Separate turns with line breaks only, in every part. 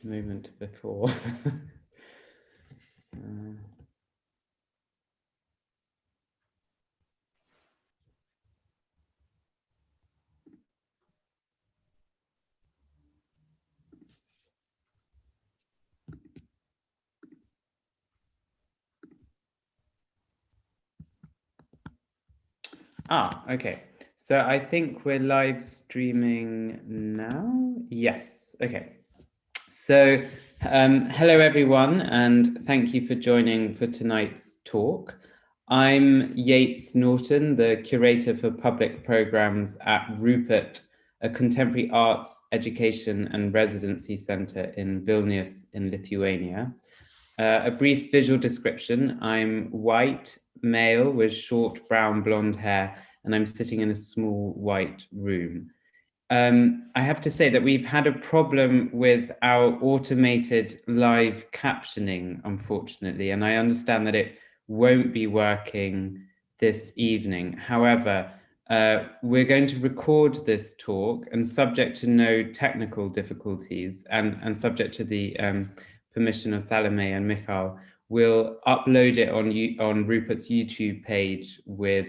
moment before. Okay. So I think we're live streaming now. Yes. Okay. So hello everyone, and thank you for joining for tonight's talk. I'm Yates Norton, the curator for public programs at Rupert, a contemporary arts education and residency center in Vilnius in Lithuania. A brief visual description: I'm white, male with short brown blonde hair, and I'm sitting in a small white room. I have to say that we've had a problem with our automated live captioning, unfortunately, and I understand that it won't be working this evening. However, we're going to record this talk, and subject to no technical difficulties and subject to the permission of Salome and Mikhail, we'll upload it on Rupert's YouTube page with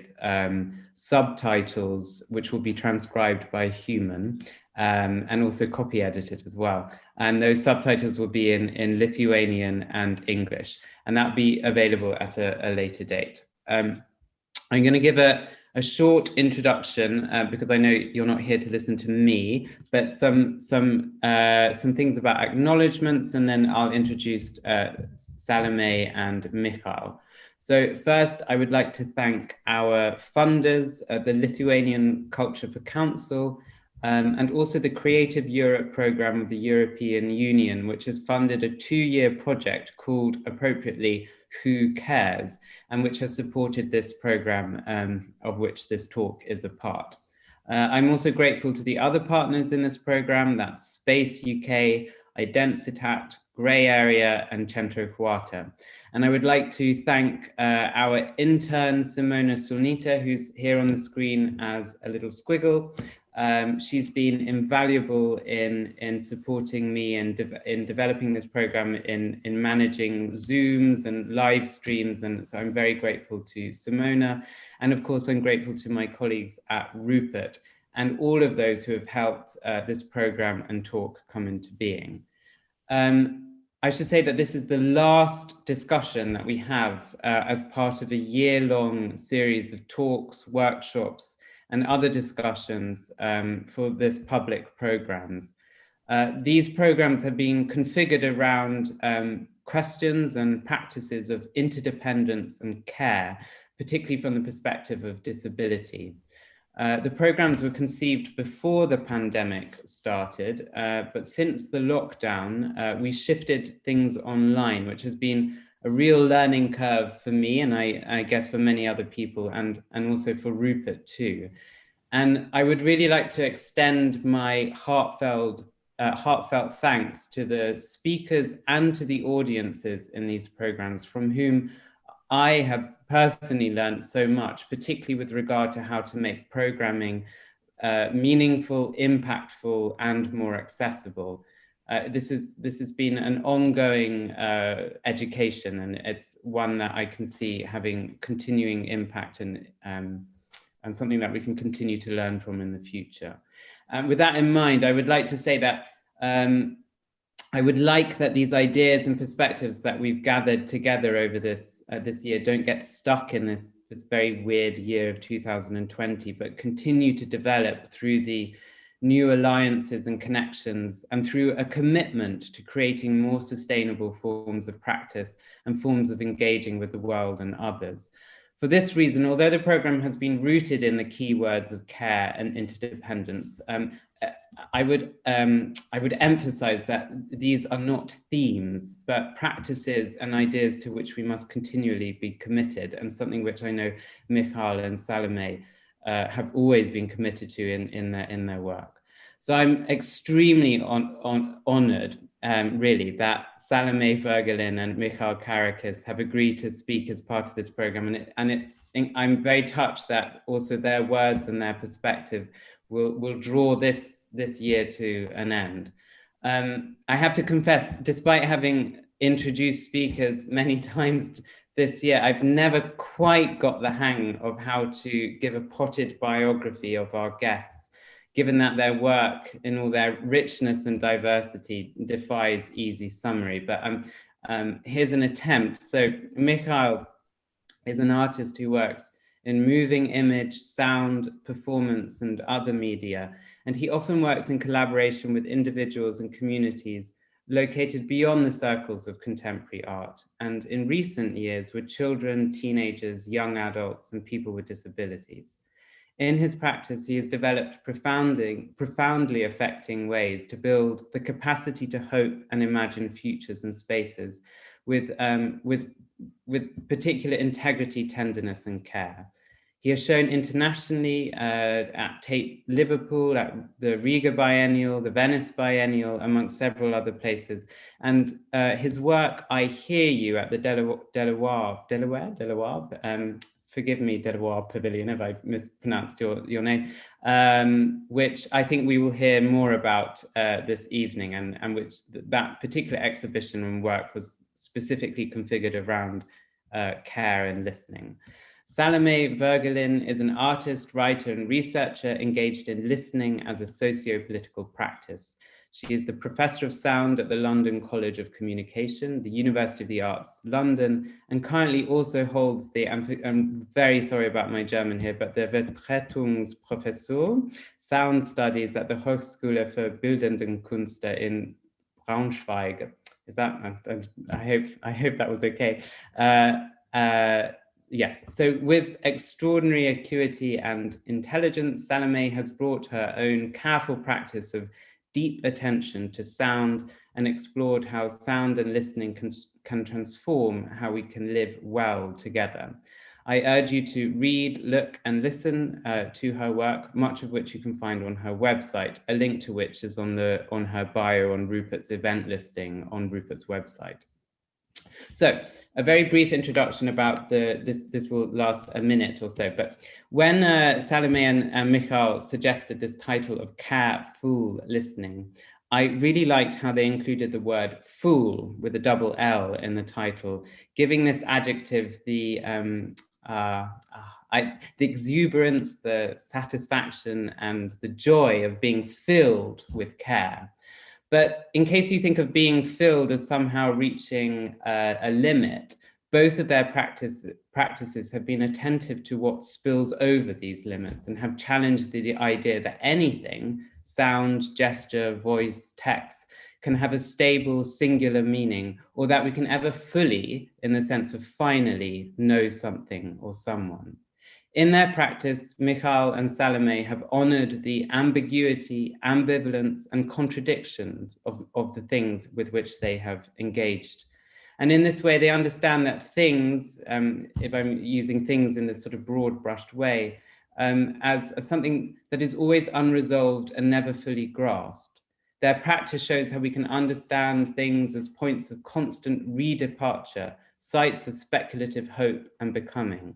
subtitles, which will be transcribed by a human, and also copy edited as well. And those subtitles will be in Lithuanian and English, and that'll be available at a later date. I'm going to give a short introduction because I know you're not here to listen to me, but some things about acknowledgements, and then I'll introduce Salome and Mikhail. So first, I would like to thank our funders, the Lithuanian Culture for Council, and also the Creative Europe program of the European Union, which has funded a 2-year project called, appropriately, Who Cares, and which has supported this program of which this talk is a part. I'm also grateful to the other partners in this program, that's Space UK, Identitat, Grey Area, and Centro Quarta. And I would like to thank our intern, Simona Sulnita, who's here on the screen as a little squiggle. She's been invaluable in supporting me in developing this program, in managing Zooms and live streams. And so I'm very grateful to Simona. And of course, I'm grateful to my colleagues at Rupert and all of those who have helped this program and talk come into being. I should say that this is the last discussion that we have as part of a year-long series of talks, workshops, and other discussions for this public programs. These programs have been configured around questions and practices of interdependence and care, particularly from the perspective of disability. The programs were conceived before the pandemic started, but since the lockdown, we shifted things online, which has been a real learning curve for me, and I guess for many other people, and also for Rupert too. And I would really like to extend my heartfelt thanks to the speakers and to the audiences in these programs, from whom I have personally learned so much, particularly with regard to how to make programming meaningful, impactful, and more accessible. This has been an ongoing education, and it's one that I can see having continuing impact and something that we can continue to learn from in the future. With that in mind, I would like to say that I would like that these ideas and perspectives that we've gathered together over this year don't get stuck in this very weird year of 2020, but continue to develop through the new alliances and connections, and through a commitment to creating more sustainable forms of practice and forms of engaging with the world and others. For this reason, although the program has been rooted in the keywords of care and interdependence, I would emphasize that these are not themes, but practices and ideas to which we must continually be committed, and something which I know Mikhail and Salome have always been committed to in their work. So I'm extremely honored, really, that Salomé Voegelin and Mikhail Karikis have agreed to speak as part of this program, I'm very touched that also their words and their perspective will draw this year to an end. I have to confess, despite having introduced speakers many times this year, I've never quite got the hang of how to give a potted biography of our guests, given that their work in all their richness and diversity defies easy summary. But here's an attempt. So Mikhail is an artist who works in moving image, sound, performance, and other media. And he often works in collaboration with individuals and communities located beyond the circles of contemporary art, and in recent years with children, teenagers, young adults, and people with disabilities. In his practice, he has developed profoundly affecting ways to build the capacity to hope and imagine futures and spaces with particular integrity, tenderness, and care. He has shown internationally at Tate Liverpool, at the Riga Biennial, the Venice Biennial, amongst several other places. And his work, I Hear You, at the Delaware, forgive me, Delaware Pavilion, if I mispronounced your name, which I think we will hear more about this evening, and which that particular exhibition and work was specifically configured around care and listening. Salomé Voegelin is an artist, writer, and researcher engaged in listening as a socio-political practice. She is the Professor of Sound at the London College of Communication, the University of the Arts, London, and currently also holds the, I'm very sorry about my German here, but the Vertretungsprofessur, Sound Studies at the Hochschule für Bildende Künste in Braunschweig. Is that, I hope that was okay. Yes, so with extraordinary acuity and intelligence, Salomé has brought her own careful practice of deep attention to sound and explored how sound and listening can transform how we can live well together. I urge you to read, look, and listen to her work, much of which you can find on her website, a link to which is on her bio on Rupert's event listing on Rupert's website. So a very brief introduction about this will last a minute or so, but when Salomé and Mikhail suggested this title of Careful Listening, I really liked how they included the word fool with a double L in the title, giving this adjective the exuberance, the satisfaction, and the joy of being filled with care. But in case you think of being filled as somehow reaching a limit, both of their practices have been attentive to what spills over these limits and have challenged the idea that anything, sound, gesture, voice, text, can have a stable, singular meaning, or that we can ever fully, in the sense of finally, know something or someone. In their practice, Mikhail and Salomé have honored the ambiguity, ambivalence, and contradictions of the things with which they have engaged. And in this way, they understand that things, if I'm using things in this sort of broad brushed way, as something that is always unresolved and never fully grasped. Their practice shows how we can understand things as points of constant redeparture, sites of speculative hope and becoming.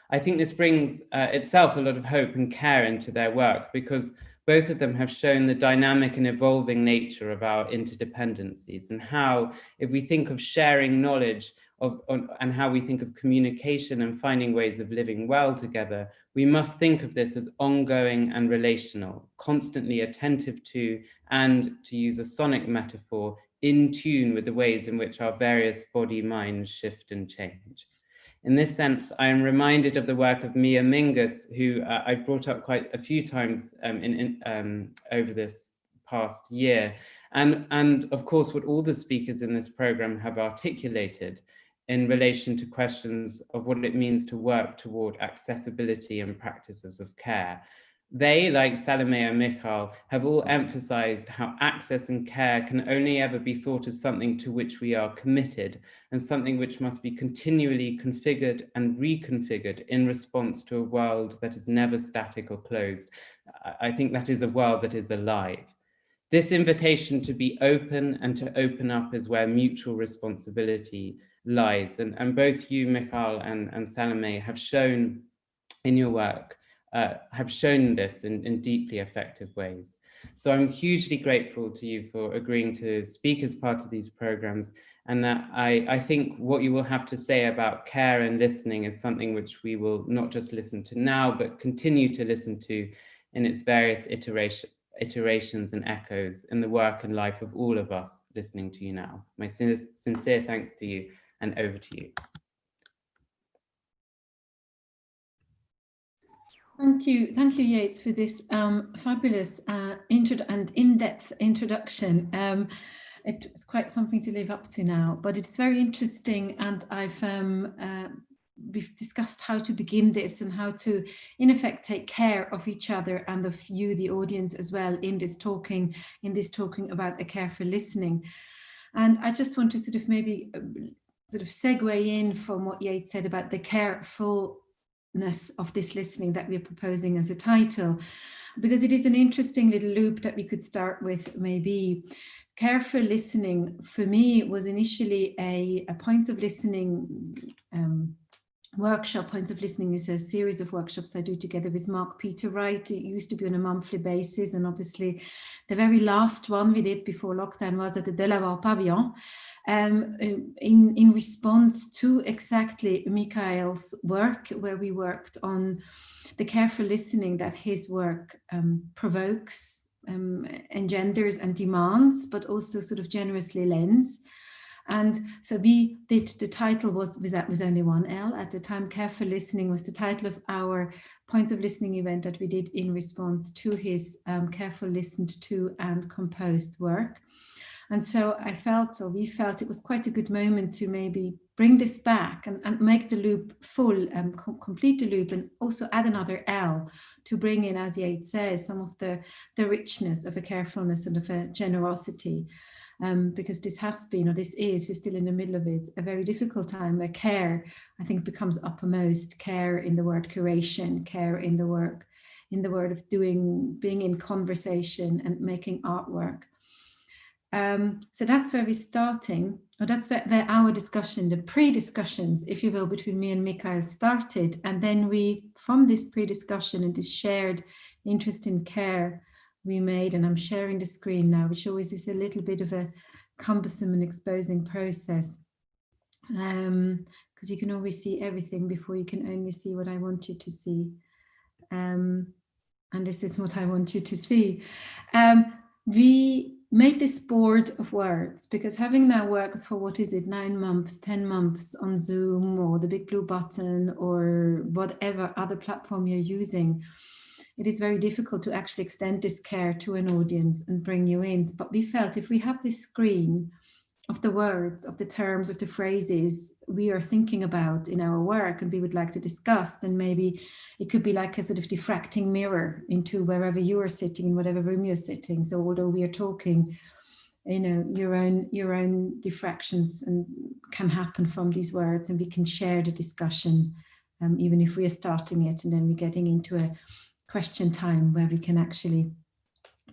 I think this brings itself a lot of hope and care into their work, because both of them have shown the dynamic and evolving nature of our interdependencies, and how, if we think of sharing knowledge and how we think of communication and finding ways of living well together, we must think of this as ongoing and relational, constantly attentive to, and, to use a sonic metaphor, in tune with the ways in which our various body minds shift and change. In this sense, I am reminded of the work of Mia Mingus, who I've brought up quite a few times over this past year. And of course, what all the speakers in this program have articulated in relation to questions of what it means to work toward accessibility and practices of care. They, like Salomé and Mikhail, have all emphasized how access and care can only ever be thought as something to which we are committed, and something which must be continually configured and reconfigured in response to a world that is never static or closed. I think that is a world that is alive. This invitation to be open and to open up is where mutual responsibility lies. And both you, Mikhail and Salomé, have shown in your work have shown this in deeply effective ways. So I'm hugely grateful to you for agreeing to speak as part of these programs, and that I think what you will have to say about care and listening is something which we will not just listen to now, but continue to listen to in its various iterations and echoes in the work and life of all of us listening to you now. My sincere thanks to you, and over to you.
Thank you, Yates, for this fabulous and in-depth introduction. It's quite something to live up to now, but it's very interesting, and we've discussed how to begin this and how to, in effect, take care of each other and of you, the audience, as well in this talking about the careful listening. And I just want to sort of maybe segue in from what Yates said about the carefulness of this listening that we're proposing as a title, because it is an interesting little loop that we could start with. Maybe careful listening for me was initially a points of listening workshop. Points of listening is a series of workshops I do together with Mark Peter Wright. It used to be on a monthly basis, and obviously the very last one we did before lockdown was at the Delaware Pavilion, in response to exactly Mikhail's work, where we worked on the careful listening that his work provokes, engenders and demands, but also sort of generously lends. And so we did, the title was only one L at the time. Careful listening was the title of our points of listening event that we did in response to his careful listened to and composed work. And so we felt it was quite a good moment to maybe bring this back and make the loop full, complete the loop, and also add another L to bring in, as Yates says, some of the richness of a carefulness and of a generosity. Because this has been, or this is, we're still in the middle of it, a very difficult time where care, I think, becomes uppermost. Care in the word curation, care in the word of being in conversation and making artwork. So that's where we're starting, or that's where our discussion, the pre-discussions, if you will, between me and Mikhail started. And then we, from this pre-discussion and this shared interest in care, we made, and I'm sharing the screen now, which always is a little bit of a cumbersome and exposing process, because you can always see everything before you can only see what I want you to see. And this is what I want you to see. We made this board of words because, having now worked for, 9 months, 10 months on Zoom or the Big Blue Button or whatever other platform you're using, it is very difficult to actually extend this care to an audience and bring you in. But we felt if we have this screen of the words, of the terms, of the phrases we are thinking about in our work and we would like to discuss, then maybe it could be like a sort of diffracting mirror into wherever you are sitting, in whatever room you're sitting. So although we are talking, your own diffractions and can happen from these words, and we can share the discussion, even if we are starting it, and then we're getting into a question time where we can actually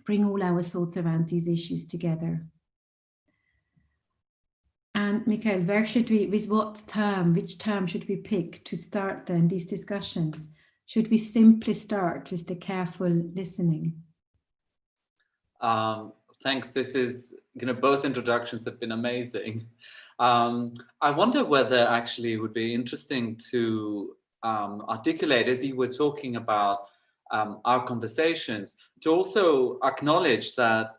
bring all our thoughts around these issues together. And Mikhail, which term should we pick to start then these discussions? Should we simply start with the careful listening?
Thanks. This is, both introductions have been amazing. I wonder whether actually it would be interesting to articulate, as you were talking about our conversations, to also acknowledge that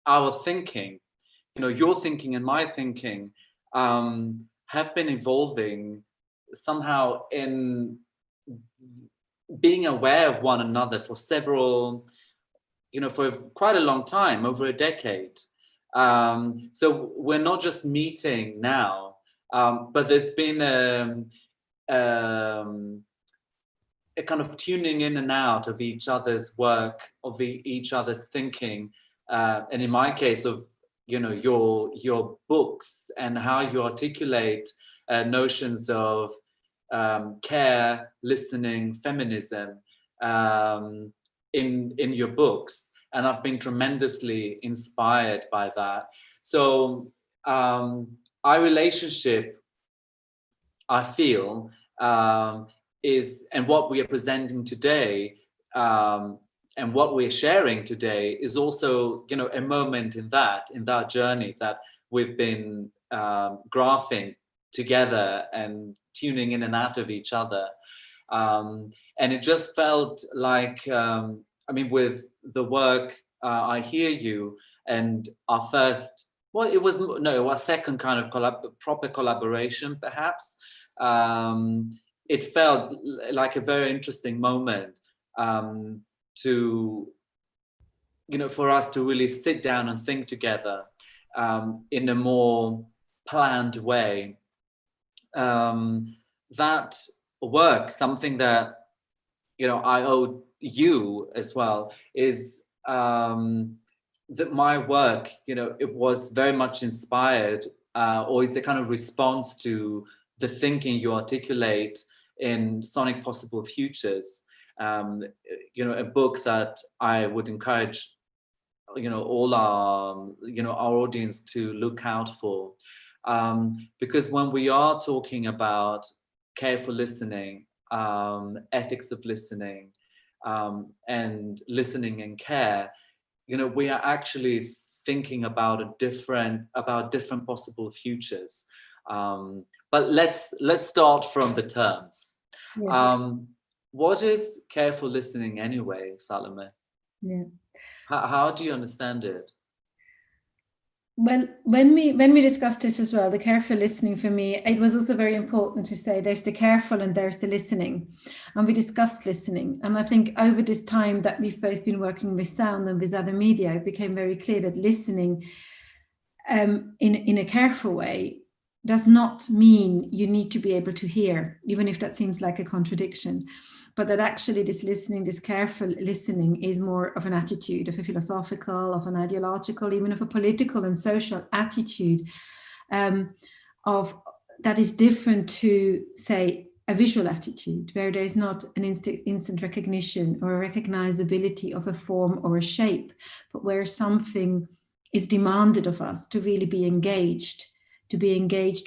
our thinking, your thinking and my thinking, have been evolving somehow in being aware of one another for several, for quite a long time, over a decade. So we're not just meeting now, but there's been a kind of tuning in and out of each other's work, of each other's thinking, and in my case of your books and how you articulate notions of care, listening, feminism in your books, and I've been tremendously inspired by that. So our relationship, I feel, is, and what we are presenting today, and what we're sharing today is also, you know, a moment in that journey that we've been graphing together and tuning in and out of each other. And it just felt like, I mean, with the work, I Hear You, and our first, well, it was, no, our second kind of proper collaboration, perhaps. It felt like a very interesting moment to, you know, for us to really sit down and think together in a more planned way. That work, something that, you know, I owe you as well, is that my work, you know, it was very much inspired or is a kind of response to the thinking you articulate in Sonic Possible Futures, you know, a book that I would encourage, you know, all our, you know, our audience to look out for. Because when we are talking about careful listening, ethics of listening, and listening and care, you know, we are actually thinking about different possible futures. But let's start from the terms.
Yeah.
What is careful listening anyway, Salome?
Yeah.
How do you understand it?
Well, when we discussed this as well, the careful listening, for me, it was also very important to say there's the careful and there's the listening. And we discussed listening. And I think over this time that we've both been working with sound and with other media, it became very clear that listening in a careful way does not mean you need to be able to hear, even if that seems like a contradiction. But that actually this listening, this careful listening, is more of an attitude, of a philosophical, of an ideological, even of a political and social attitude of that is different to, say, a visual attitude, where there is not an instant recognition or a recognizability of a form or a shape, but where something is demanded of us to really be engaged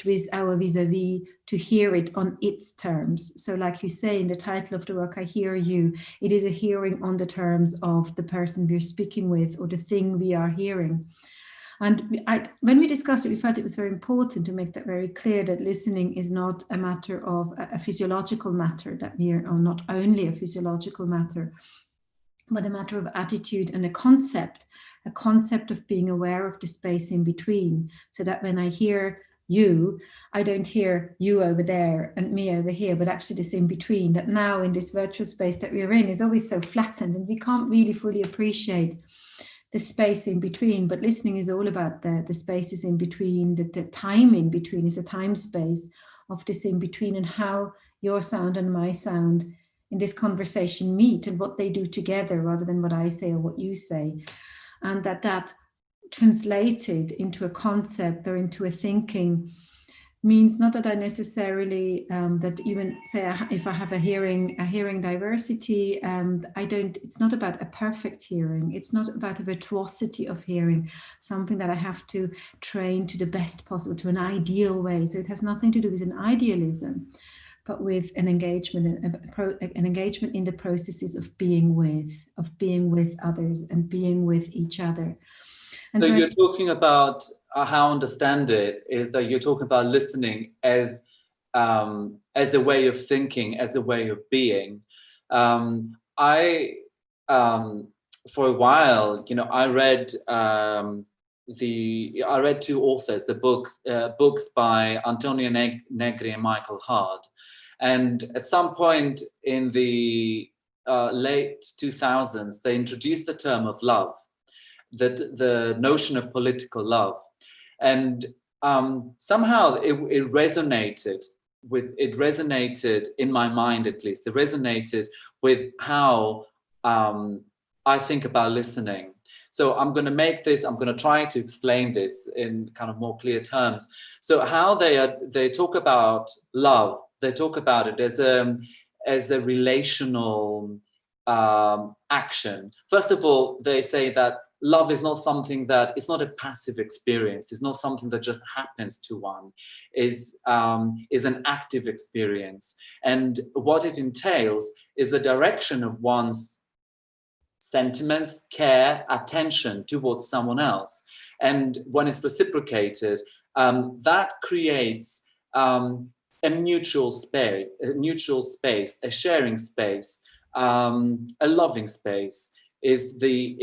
with our vis-a-vis, to hear it on its terms. So like you say in the title of the work, I Hear You, it is a hearing on the terms of the person we're speaking with or the thing we are hearing. And when we discussed it, we felt it was very important to make that very clear, that listening is not a matter of a physiological matter, that we are, or not only a physiological matter, but a matter of attitude and a concept of being aware of the space in between, so that when I hear you, I don't hear you over there and me over here, but actually this in between, that now in this virtual space that we're in is always so flattened and we can't really fully appreciate the space in between. But listening is all about the spaces in between, the time in between is a time space of this in between, and how your sound and my sound in this conversation meet and what they do together rather than what I say or what you say. And that translated into a concept or into a thinking means not that I necessarily that even say if I have a hearing diversity, it's not about a perfect hearing. It's not about a virtuosity of hearing, something that I have to train to the best possible, to an ideal way. So it has nothing to do with an idealism, but with an engagement in the processes of being with others and being with each other. And
so you're talking about how I understand it is that you're talking about listening as a way of thinking, as a way of being. I for a while, you know, I read two authors, books by Antonio Negri and Michael Hard. And at some point in the late 2000s, they introduced the term of love, the notion of political love. And somehow it resonated in my mind, at least. It resonated with how I think about listening. So I'm going to try to explain this in kind of more clear terms. So how they talk about love, they talk about it as a relational action. First of all, they say that love is not something it's not a passive experience. It's not something that just happens to one. Is an active experience. And what it entails is the direction of one's sentiments, care, attention towards someone else. And when it's reciprocated, that creates a mutual space, a sharing space, a loving space. Is the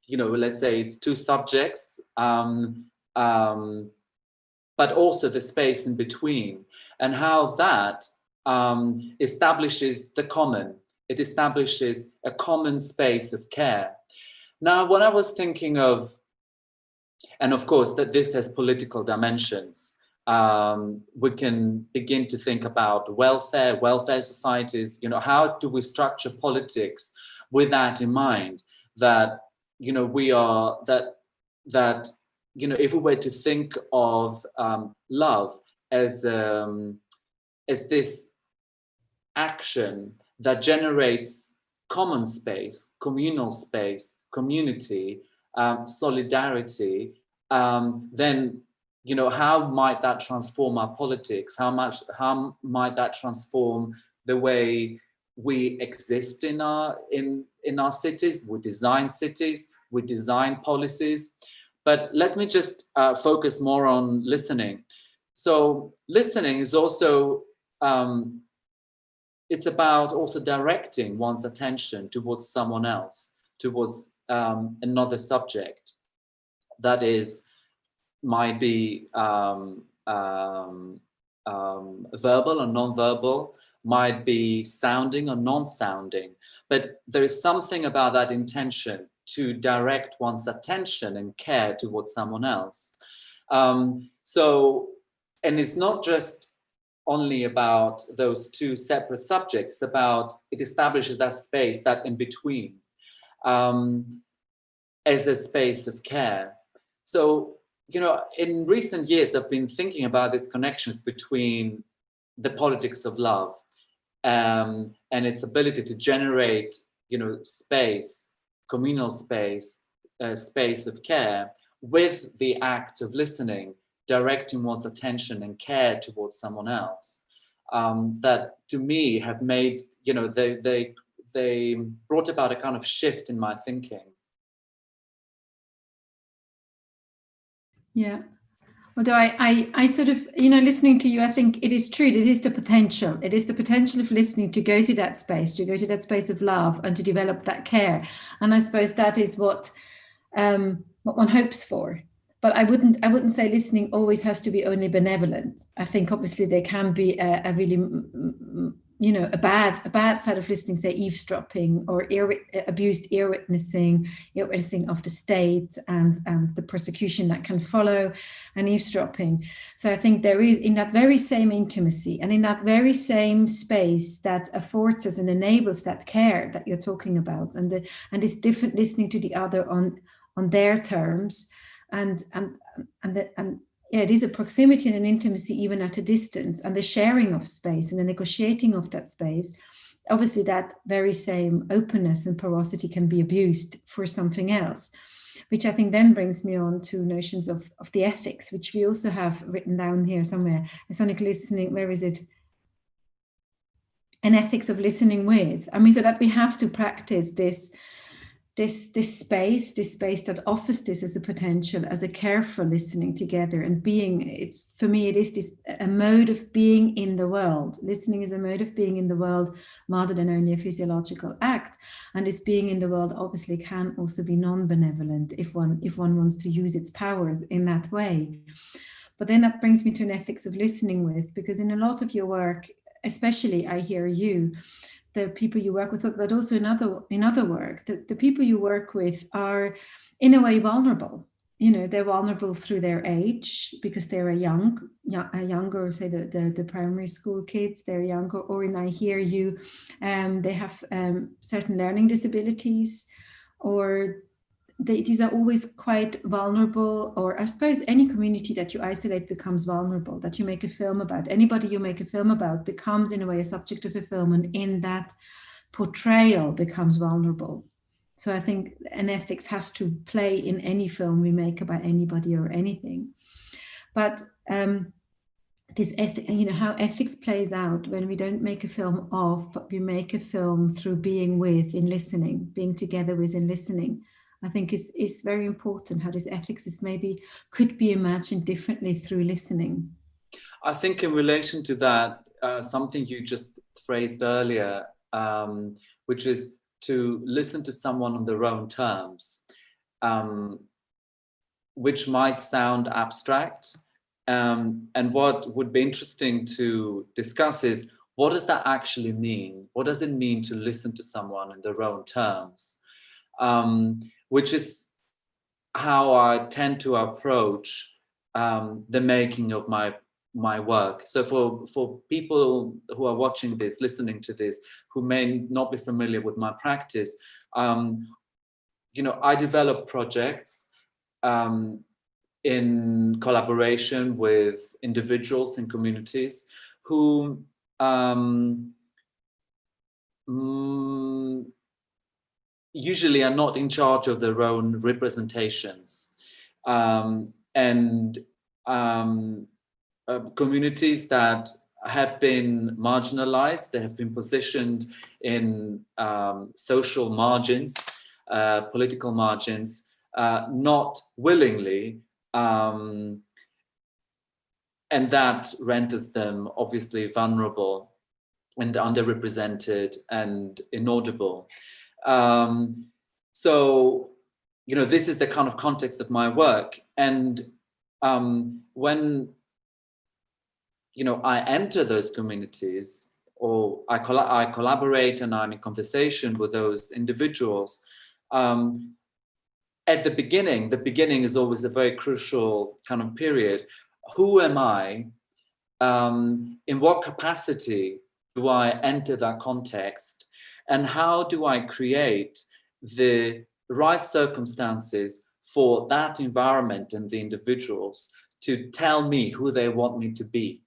let's say it's two subjects, but also the space in between, and how that establishes the common. It establishes a common space of care. Now, when I was thinking of, and of course that this has political dimensions, we can begin to think about welfare societies. How do we structure politics with that in mind? That we are that if we were to think of love as this action that generates common space, communal space, community, solidarity, then how might that transform our politics? How might that transform the way we exist in our cities? We design cities, we design policies. But let me just focus more on listening. So listening is also, it's about also directing one's attention towards someone else, towards another subject. That is, might be verbal or non-verbal, might be sounding or non-sounding. But there is something about that intention to direct one's attention and care towards someone else. And it's not just only about those two separate subjects, it establishes that space, that in between, as a space of care. So, in recent years, I've been thinking about these connections between the politics of love and its ability to generate, space, communal space, space of care, with the act of listening, directing one's attention and care towards someone else. That to me have made, they brought about a kind of shift in my thinking.
Yeah. Although I sort of, listening to you, I think it is true. It is the potential. It is the potential of listening to go to that space of love and to develop that care. And I suppose that is what one hopes for. But I wouldn't say listening always has to be only benevolent. I think obviously there can be a really, a bad side of listening, say eavesdropping or abused ear witnessing of the state and the persecution that can follow, and eavesdropping. So I think there is, in that very same intimacy and in that very same space that affords us and enables that care that you're talking about, and this different listening to the other on their terms, and it is a proximity and an intimacy even at a distance, and the sharing of space and the negotiating of that space. Obviously, that very same openness and porosity can be abused for something else, which I think then brings me on to notions of the ethics, which we also have written down here somewhere. Sonic listening, where is it? An ethics of listening with. I mean, so that we have to practice this space that offers this as a potential, as a careful listening together and being. For me, it is a mode of being in the world. Listening is a mode of being in the world rather than only a physiological act. And this being in the world obviously can also be non-benevolent if one wants to use its powers in that way. But then that brings me to an ethics of listening with, because in a lot of your work, especially I hear you, the people you work with, but also in other work, the people you work with are in a way vulnerable. They're vulnerable through their age because they're younger, say the primary school kids, they're younger, or in I hear you, they have certain learning disabilities, or these are always quite vulnerable, or I suppose any community that you isolate becomes vulnerable, that you make a film about. Anybody you make a film about becomes in a way a subject of a film, and in that portrayal becomes vulnerable. So I think an ethics has to play in any film we make about anybody or anything. But this how ethics plays out when we don't make a film of, but we make a film through being with in listening, being together with in listening. I think is very important how this ethics is could be imagined differently through listening.
I think in relation to that, something you just phrased earlier, which is to listen to someone on their own terms, which might sound abstract. And what would be interesting to discuss is, what does that actually mean? What does it mean to listen to someone in their own terms? Which is how I tend to approach the making of my work. So for people who are watching this, listening to this, who may not be familiar with my practice, I develop projects in collaboration with individuals and communities who usually are not in charge of their own representations, and communities that have been marginalized, they have been positioned in social margins, political margins, not willingly, and that renders them obviously vulnerable and underrepresented and inaudible. So, this is the kind of context of my work. And when, I enter those communities, or I collaborate and I'm in conversation with those individuals, at the beginning is always a very crucial kind of period. Who am I? In what capacity do I enter that context? And how do I create the right circumstances for that environment and the individuals to tell me who they want me to be?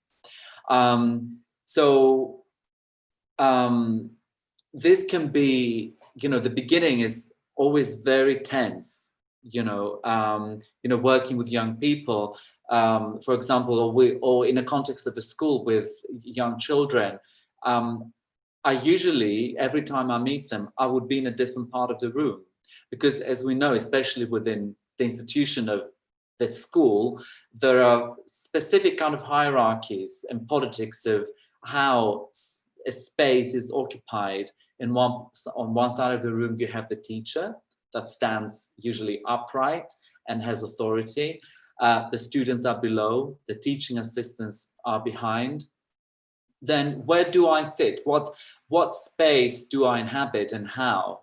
This can be, the beginning is always very tense, working with young people, for example, or in a context of a school with young children. I usually, every time I meet them, I would be in a different part of the room, because as we know, especially within the institution of the school, there are specific kind of hierarchies and politics of how a space is occupied. On one side of the room, you have the teacher that stands usually upright and has authority. The students are below, the teaching assistants are behind. Then where do I sit? What space do I inhabit and how?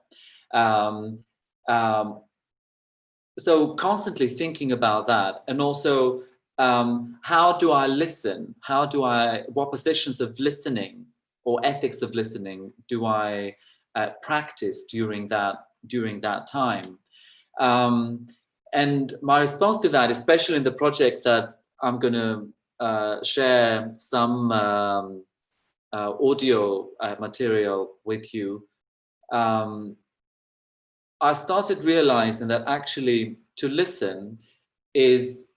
So constantly thinking about that, and also how do I listen? What positions of listening or ethics of listening do I practice during that time? And my response to that, especially in the project that I'm going to share some audio material with you, I started realizing that actually to listen is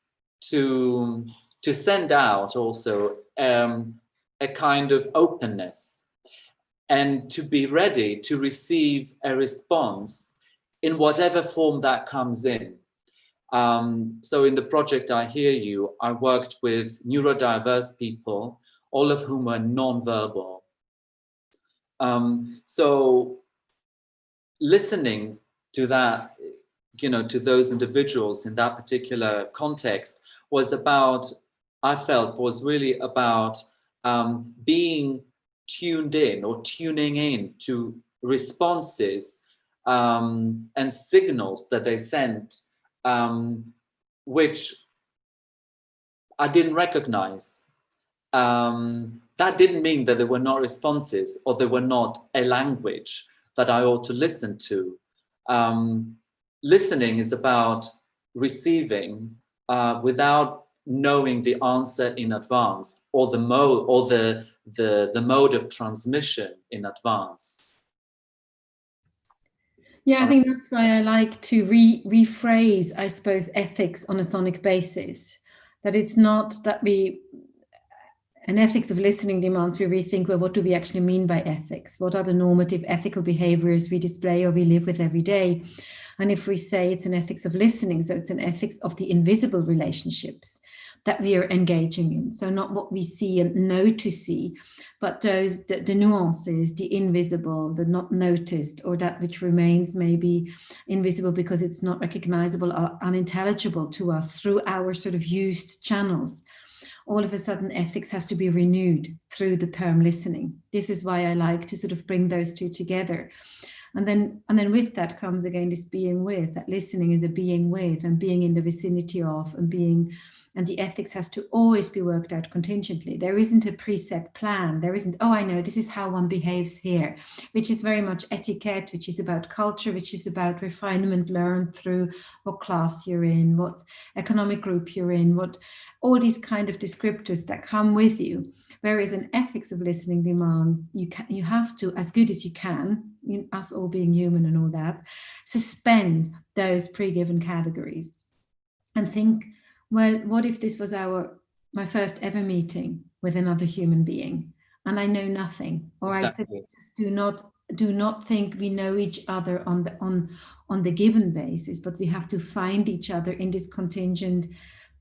to send out also a kind of openness, and to be ready to receive a response in whatever form that comes in. So in the project I Hear You, I worked with neurodiverse people, all of whom were non-verbal. So listening to that, to those individuals in that particular context was really about being tuned in or tuning in to responses and signals that they sent, which I didn't recognize. That didn't mean that there were not responses or there were not a language that I ought to listen to. Listening is about receiving without knowing the answer in advance, or the mode of transmission in advance.
Yeah, I think that's why I like to rephrase, I suppose, ethics on a sonic basis. That it's not that an ethics of listening demands we rethink, well, what do we actually mean by ethics? What are the normative ethical behaviors we display or we live with every day? And if we say it's an ethics of listening, so it's an ethics of the invisible relationships that we are engaging in. So not what we see and know to see, but those, the nuances, the invisible, the not noticed, or that which remains maybe invisible because it's not recognizable or unintelligible to us through our sort of used channels. All of a sudden, ethics has to be renewed through the term listening. This is why I like to sort of bring those two together. And then with that comes again this being with, that listening is a being with and being in the vicinity of and being, and the ethics has to always be worked out contingently. There isn't a preset plan. There isn't, oh, I know, this is how one behaves here, which is very much etiquette, which is about culture, which is about refinement learned through what class you're in, what economic group you're in, what all these kind of descriptors that come with you. Whereas an ethics of listening demands, you have to, as good as you can, us all being human and all that, suspend those pre-given categories and think, well, what if this was my first ever meeting with another human being and I know nothing, or exactly. I just do not think we know each other on the given basis, but we have to find each other in this contingent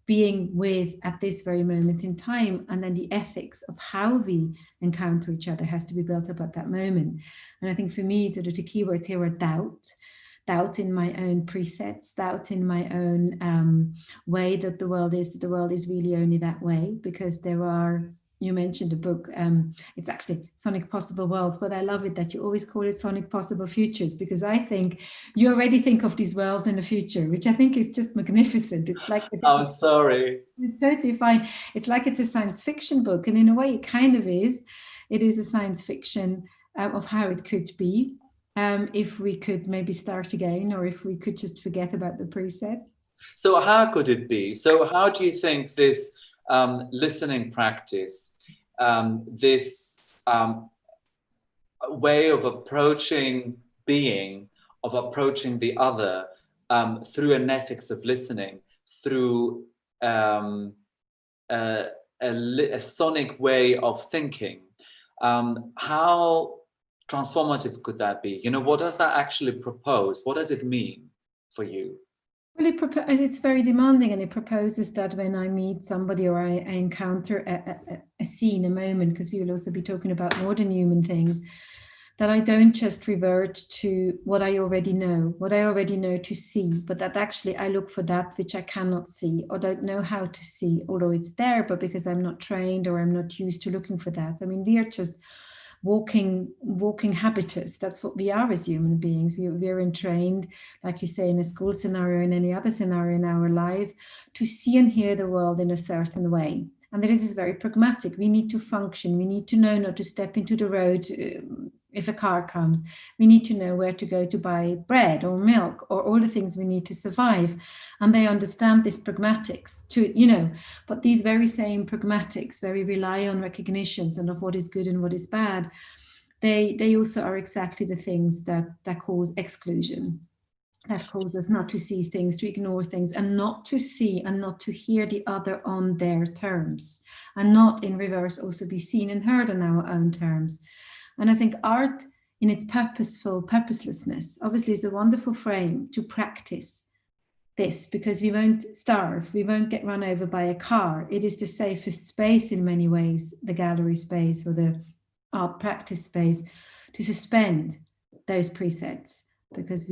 being with at this very moment in time, and then the ethics of how we encounter each other has to be built up at that moment. And I think for me, the keywords here are doubt in my own presets, doubt in my own way that the world is really only that way, because there are, you mentioned a book, it's actually Sonic Possible Worlds, but I love it that you always call it Sonic Possible Futures, because I think you already think of these worlds in the future, which I think is just magnificent. It's like,
I'm sorry.
It's totally fine. It's like it's a science fiction book, and in a way it kind of is. It is a science fiction of how it could be, if we could maybe start again, or if we could just forget about the presets.
So how could it be? So how do you think this listening practice, this way of approaching being, of approaching the other, through an ethics of listening, through a sonic way of thinking, how transformative could that be? You know, what does that actually propose? What does it mean for you?
Well, it's very demanding, and it proposes that when I meet somebody or I encounter a scene, a moment, because we will also be talking about more than human things, that I don't just revert to what I already know to see, but that actually I look for that which I cannot see or don't know how to see, although it's there, but because I'm not trained or I'm not used to looking for that. I mean, we are just walking habitus. That's what we are as human beings. We are entrained, like you say, in a school scenario, in any other scenario in our life, to see and hear the world in a certain way. And this is very pragmatic. We need to function. We need to know not to step into the road if a car comes. We need to know where to go to buy bread or milk or all the things we need to survive. And they understand this pragmatics too, you know, but these very same pragmatics, very rely on recognitions and of what is good and what is bad. They also are exactly the things that cause exclusion, that cause us not to see things, to ignore things, and not to see and not to hear the other on their terms, and not in reverse also be seen and heard on our own terms. And I think art in its purposelessness obviously is a wonderful frame to practice this, because we won't starve, we won't get run over by a car. It is the safest space in many ways, the gallery space or the art practice space, to suspend those presets, because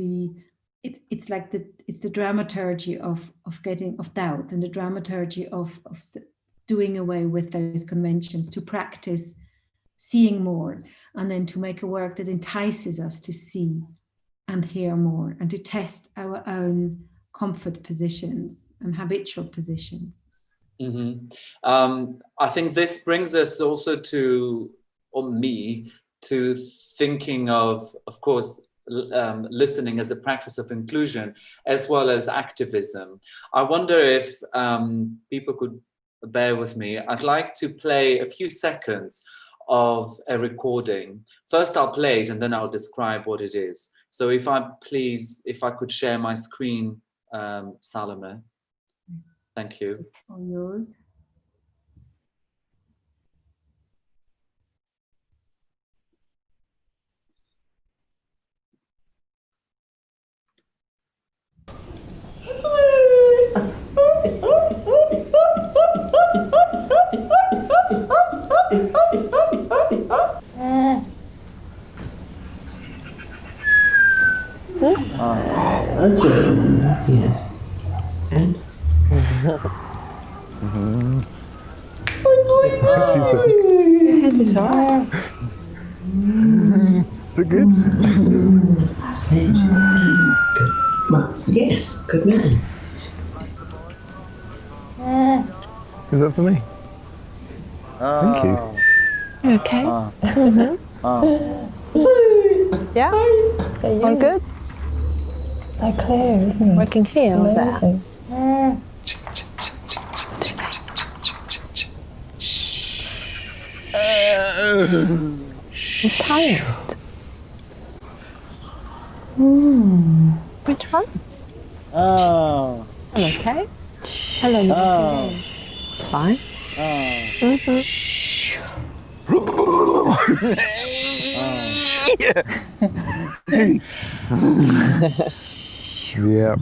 it's like the dramaturgy of doubt, and the dramaturgy of doing away with those conventions, to practice seeing more, and then to make a work that entices us to see and hear more, and to test our own comfort positions and habitual positions.
Mm-hmm. I think this brings us also to thinking of course, listening as a practice of inclusion as well as activism. I wonder if people could bear with me. I'd like to play a few seconds of a recording. First I'll play it and then I'll describe what it is. So if I could share my screen, Salome. Thank you.
All yours.
Okay. Yes. And?
It's alright.
Is it good?
Good. Yes, good man.
Is that for me? Thank you.
You okay? Yeah? All good?
So clear, isn't it?
Working here or there?
Amazing.
I'm tired. Which one? I'm okay. Hello, Mikhail. It's fine.
Yeah.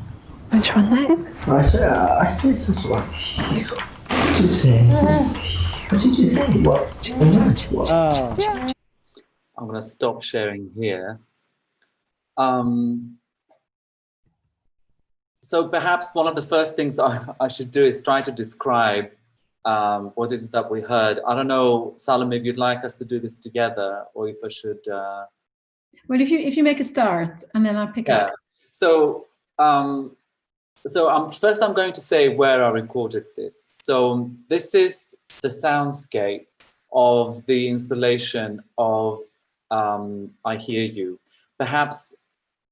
Which one next?
I said such a lot. What did you say? What did you say? What?
I'm going to stop sharing here. So perhaps one of the first things I should do is try to describe what it is that we heard. I don't know, Salome, if you'd like us to do this together, or if I should...
Well, if you make a start, and then I'll pick up.
So, first I'm going to say where I recorded this. So this is the soundscape of the installation of I Hear You. Perhaps,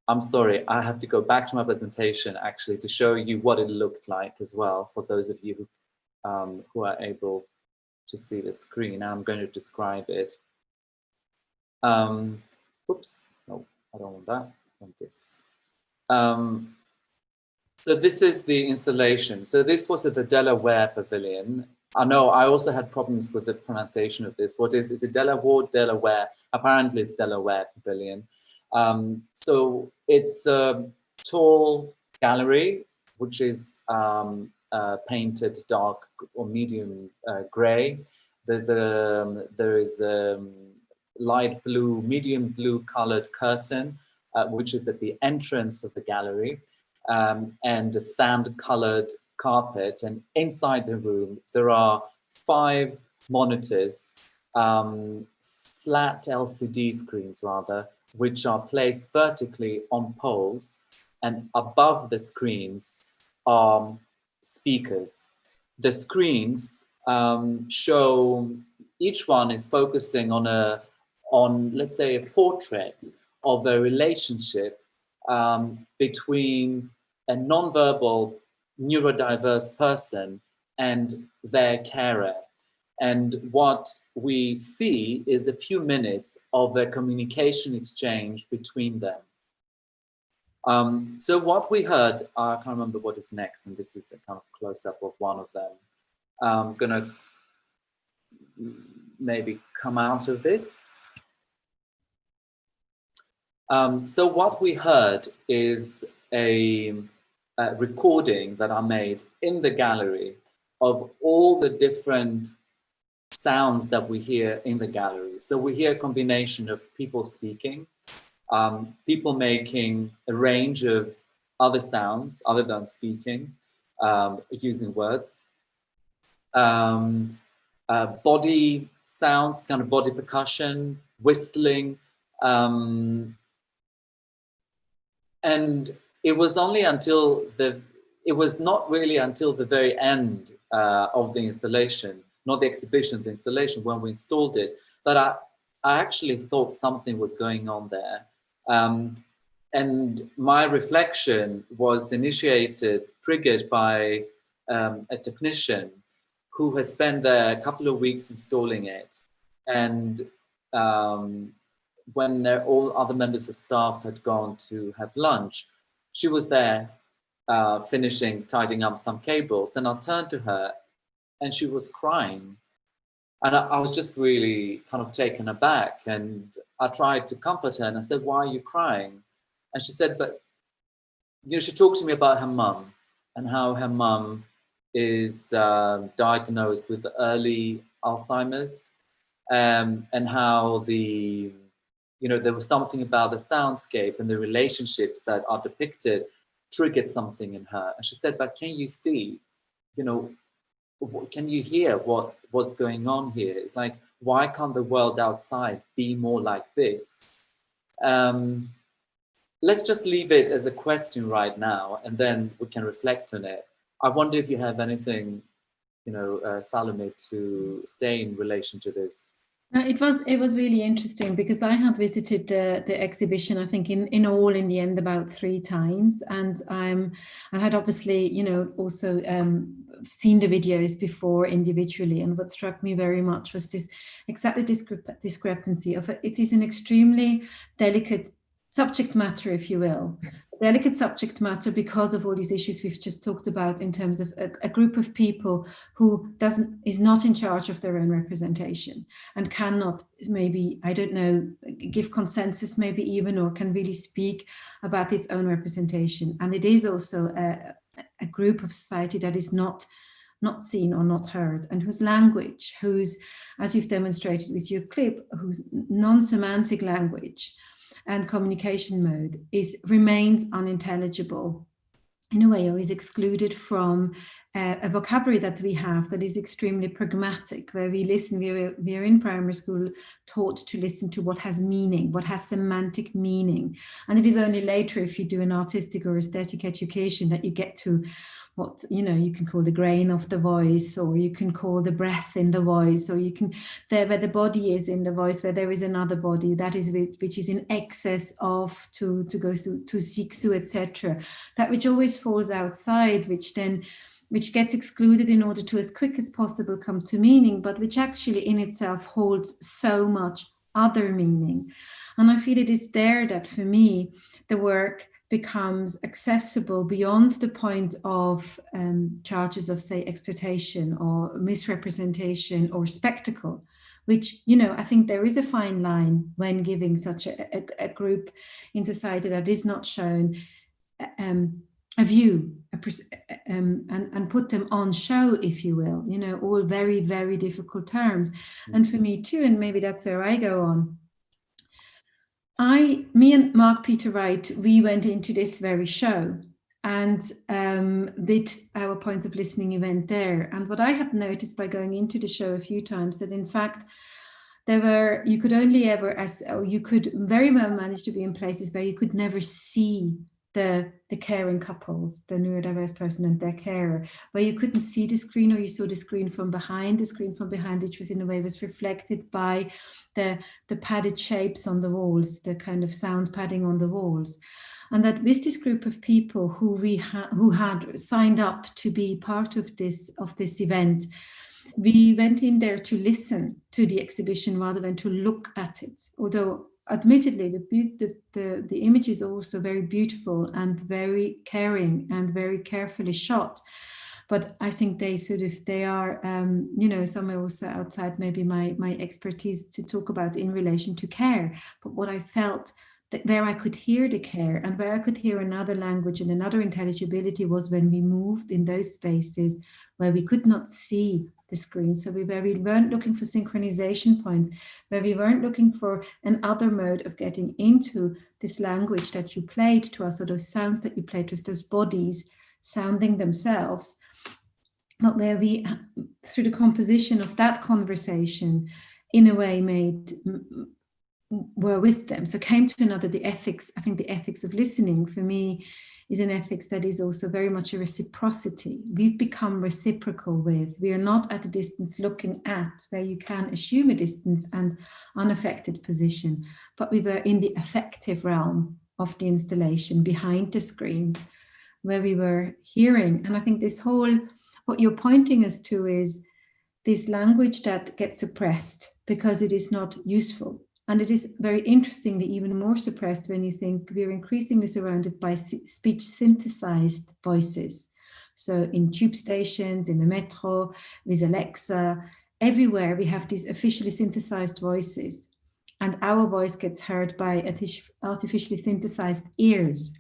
I'm sorry, I have to go back to my presentation actually to show you what it looked like as well, for those of you who are able to see the screen. I'm going to describe it. Oops, no, I don't want that, I want this. So this is the installation. So this was at the Delaware Pavilion. I know I also had problems with the pronunciation of this. What is it Delaware? Apparently it's Delaware Pavilion. So it's a tall gallery, which is painted dark or medium gray. There is a light blue, medium blue colored curtain, which is at the entrance of the gallery, and a sand-colored carpet. And inside the room, there are 5 monitors, flat LCD screens rather, which are placed vertically on poles, and above the screens are speakers. The screens show, each one is focusing on let's say a portrait of a relationship between a nonverbal neurodiverse person and their carer. And what we see is a few minutes of a communication exchange between them. So what we heard, I can't remember what is next, and this is a kind of close-up of one of them. I'm gonna maybe come out of this. So what we heard is a recording that I made in the gallery of all the different sounds that we hear in the gallery. So we hear a combination of people speaking, people making a range of other sounds other than speaking, using words, body sounds, kind of body percussion, whistling, and it was only until it was not really until the very end of the installation, not the exhibition, the installation, when we installed it, that I actually thought something was going on there. And my reflection was triggered by a technician who has spent a couple of weeks installing it. And when all other members of staff had gone to have lunch, she was there tidying up some cables, and I turned to her and she was crying. And I was just really kind of taken aback, and I tried to comfort her and I said, "Why are you crying?" And she said, "But, you know," she talked to me about her mum and how her mum is diagnosed with early Alzheimer's, and how there was something about the soundscape and the relationships that are depicted triggered something in her. And she said, but can you see, you know, can you hear what's going on here? It's like, why can't the world outside be more like this? Let's just leave it as a question right now, and then we can reflect on it. I wonder if you have anything, you know, Salome, to say in relation to this.
It was really interesting, because I had visited the exhibition, I think in the end about 3 times, and I had obviously, you know, also seen the videos before individually, and what struck me very much was this discrepancy of it is an extremely delicate subject matter, if you will. Delicate subject matter because of all these issues we've just talked about, in terms of a group of people who is not in charge of their own representation and cannot, maybe, I don't know, give consensus maybe even, or can really speak about its own representation. And it is also a group of society that is not seen or not heard, and whose language, whose, as you've demonstrated with your clip, whose non-semantic language and communication mode remains unintelligible in a way, or is excluded from a vocabulary that we have that is extremely pragmatic, where we listen, we are in primary school taught to listen to what has meaning, what has semantic meaning. And it is only later, if you do an artistic or aesthetic education, that you get to what, you know, you can call the grain of the voice, or you can call the breath in the voice, or you can, where the body is in the voice, where there is another body that is which is in excess of to go to siksu, etc. That which always falls outside, which gets excluded in order to, as quick as possible, come to meaning, but which actually in itself holds so much other meaning. And I feel it is there that, for me, the work becomes accessible beyond the point of charges of, say, exploitation or misrepresentation or spectacle, which, you know, I think there is a fine line when giving such a group in society that is not shown a view, and put them on show, if you will, you know, all very, very difficult terms. And for me too, and maybe that's where I go on, me and Mark Peter Wright, we went into this very show and did our Points of Listening event there. And what I had noticed by going into the show a few times, that in fact, you could only ever, or you could very well manage to be in places where you could never see the caring couples, the neurodiverse person and their carer, where you couldn't see the screen, or you saw the screen from behind, which was in a way was reflected by the padded shapes on the walls, the kind of sound padding on the walls. And that with this group of people who had signed up to be part of this event, we went in there to listen to the exhibition rather than to look at it. Although admittedly, the image is also very beautiful and very caring and very carefully shot. But I think they are, you know, somewhere also outside maybe my expertise to talk about in relation to care. But what I felt, that where I could hear the care and where I could hear another language and another intelligibility, was when we moved in those spaces where we could not see the screen. So we weren't looking for synchronization points, where we weren't looking for an other mode of getting into this language that you played to us, or those sounds that you played to us, those bodies sounding themselves, but where we, through the composition of that conversation, in a way were with them. So came to another, the ethics, I think the ethics of listening for me is an ethics that is also very much a reciprocity. We've become reciprocal with. We are not at a distance looking at, where you can assume a distance and unaffected position, but we were in the affective realm of the installation, behind the screen, where we were hearing. And I think this whole, what you're pointing us to is this language that gets suppressed because it is not useful. And it is very interestingly even more suppressed when you think we're increasingly surrounded by speech synthesized voices. So in tube stations, in the metro, with Alexa, everywhere we have these officially synthesized voices. And our voice gets heard by artificially synthesized ears.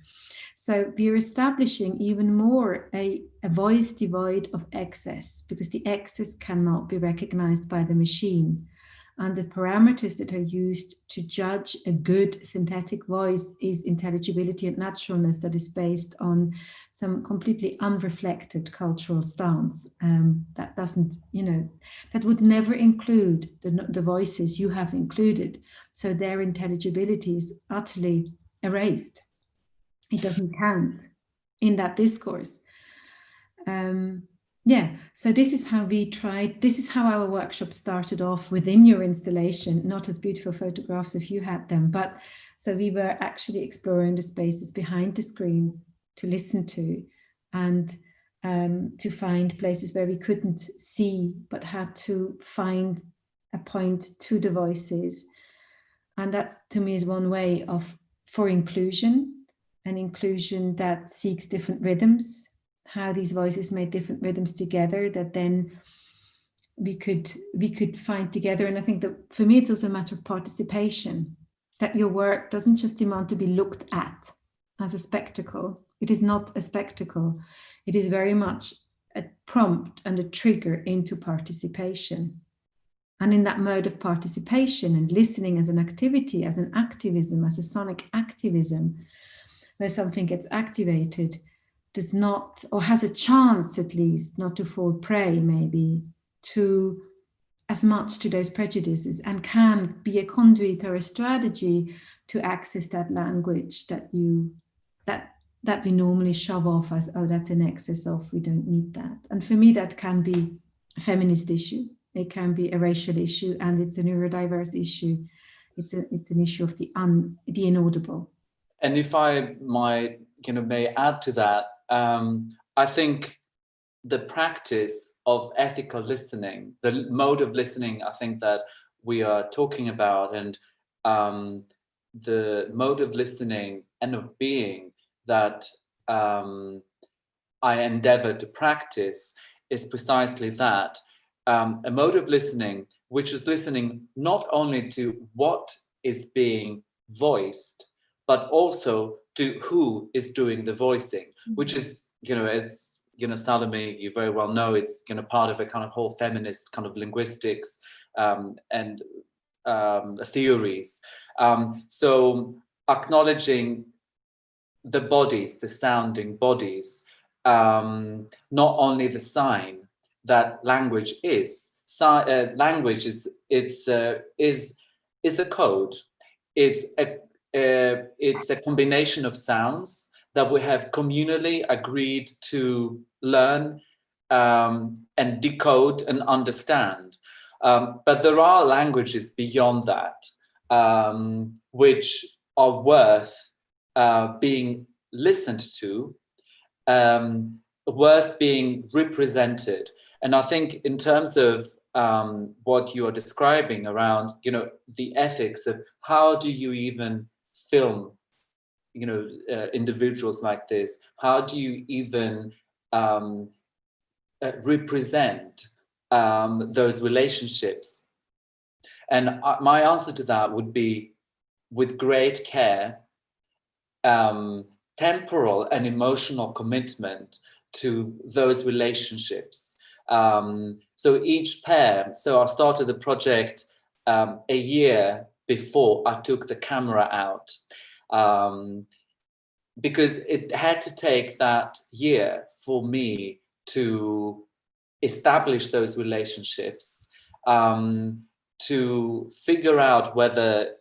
So we're establishing even more a voice devoid of excess, because the excess cannot be recognized by the machine. And the parameters that are used to judge a good synthetic voice is intelligibility and naturalness, that is based on some completely unreflected cultural stance. That doesn't, that would never include the voices you have included. So their intelligibility is utterly erased. It doesn't count in that discourse. So this is how we tried, this is how our workshop started off within your installation, not as beautiful photographs if you had them, but so we were actually exploring the spaces behind the screens to listen to, and to find places where we couldn't see but had to find a point to the voices. And that to me is one way for inclusion, an inclusion that seeks different rhythms, how these voices made different rhythms together that then we could find together. And I think that for me, it's also a matter of participation, that your work doesn't just demand to be looked at as a spectacle. It is not a spectacle. It is very much a prompt and a trigger into participation. And in that mode of participation and listening as an activity, as an activism, as a sonic activism, where something gets activated, does not, or has a chance at least, not to fall prey maybe to as much to those prejudices, and can be a conduit or a strategy to access that language that we normally shove off as, oh, that's an excess of, we don't need that. And for me, that can be a feminist issue, it can be a racial issue, and it's a neurodiverse issue. It's an issue of the inaudible.
And if I might, may add to that, I think the practice of ethical listening, the mode of listening, I think that we are talking about, and the mode of listening and of being that I endeavor to practice is precisely that, a mode of listening which is listening not only to what is being voiced, but also to who is doing the voicing, which is, as Salome, you very well know, is part of a kind of whole feminist kind of linguistics and theories. So acknowledging the bodies, the sounding bodies, not only the sign that language is. Language is a code. It's a combination of sounds that we have communally agreed to learn and decode and understand. But there are languages beyond that, which are worth being listened to, worth being represented. And I think in terms of what you are describing around, the ethics of how do you even film, individuals like this, how do you even represent those relationships? And my answer to that would be, with great care, temporal and emotional commitment to those relationships. So each pair, so I started the project a year before I took the camera out, because it had to take that year for me to establish those relationships, to figure out whether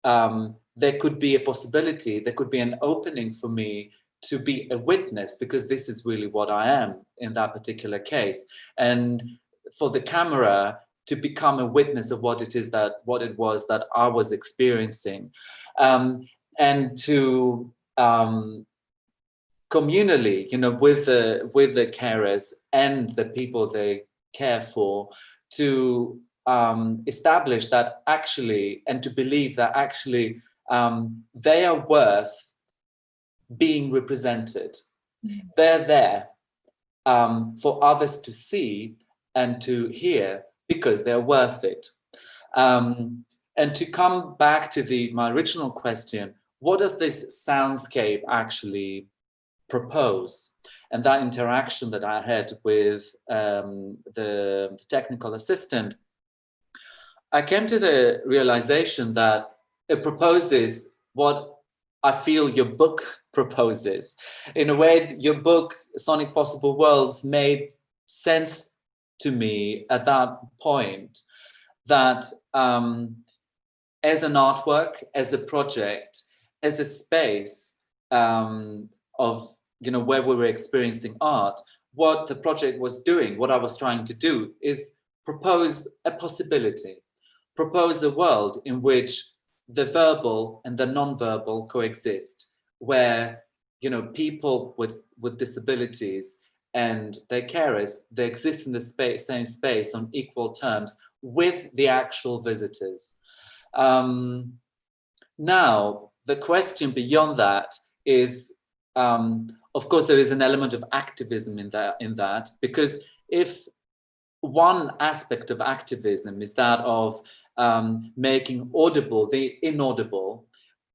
there could be a possibility, there could be an opening for me to be a witness, because this is really what I am in that particular case. And for the camera to become a witness of what it was that I was experiencing, and to communally, with the carers and the people they care for, to establish that actually, and to believe that actually they are worth being represented. They're there for others to see and to hear, because they're worth it. And to come back to my original question, what does this soundscape actually propose? And that interaction that I had with the technical assistant, I came to the realization that it proposes what I feel your book proposes. In a way, your book, Sonic Possible Worlds, made sense to me at that point, that as an artwork, as a project, as a space of, you know, where we were experiencing art, what the project was doing, what I was trying to do, is propose a possibility, propose a world in which the verbal and the non-verbal coexist, where, you know, people with disabilities and their carers, they exist in the same space on equal terms with the actual visitors. Now, the question beyond that is, of course, there is an element of activism in that, because if one aspect of activism is that of making audible the inaudible,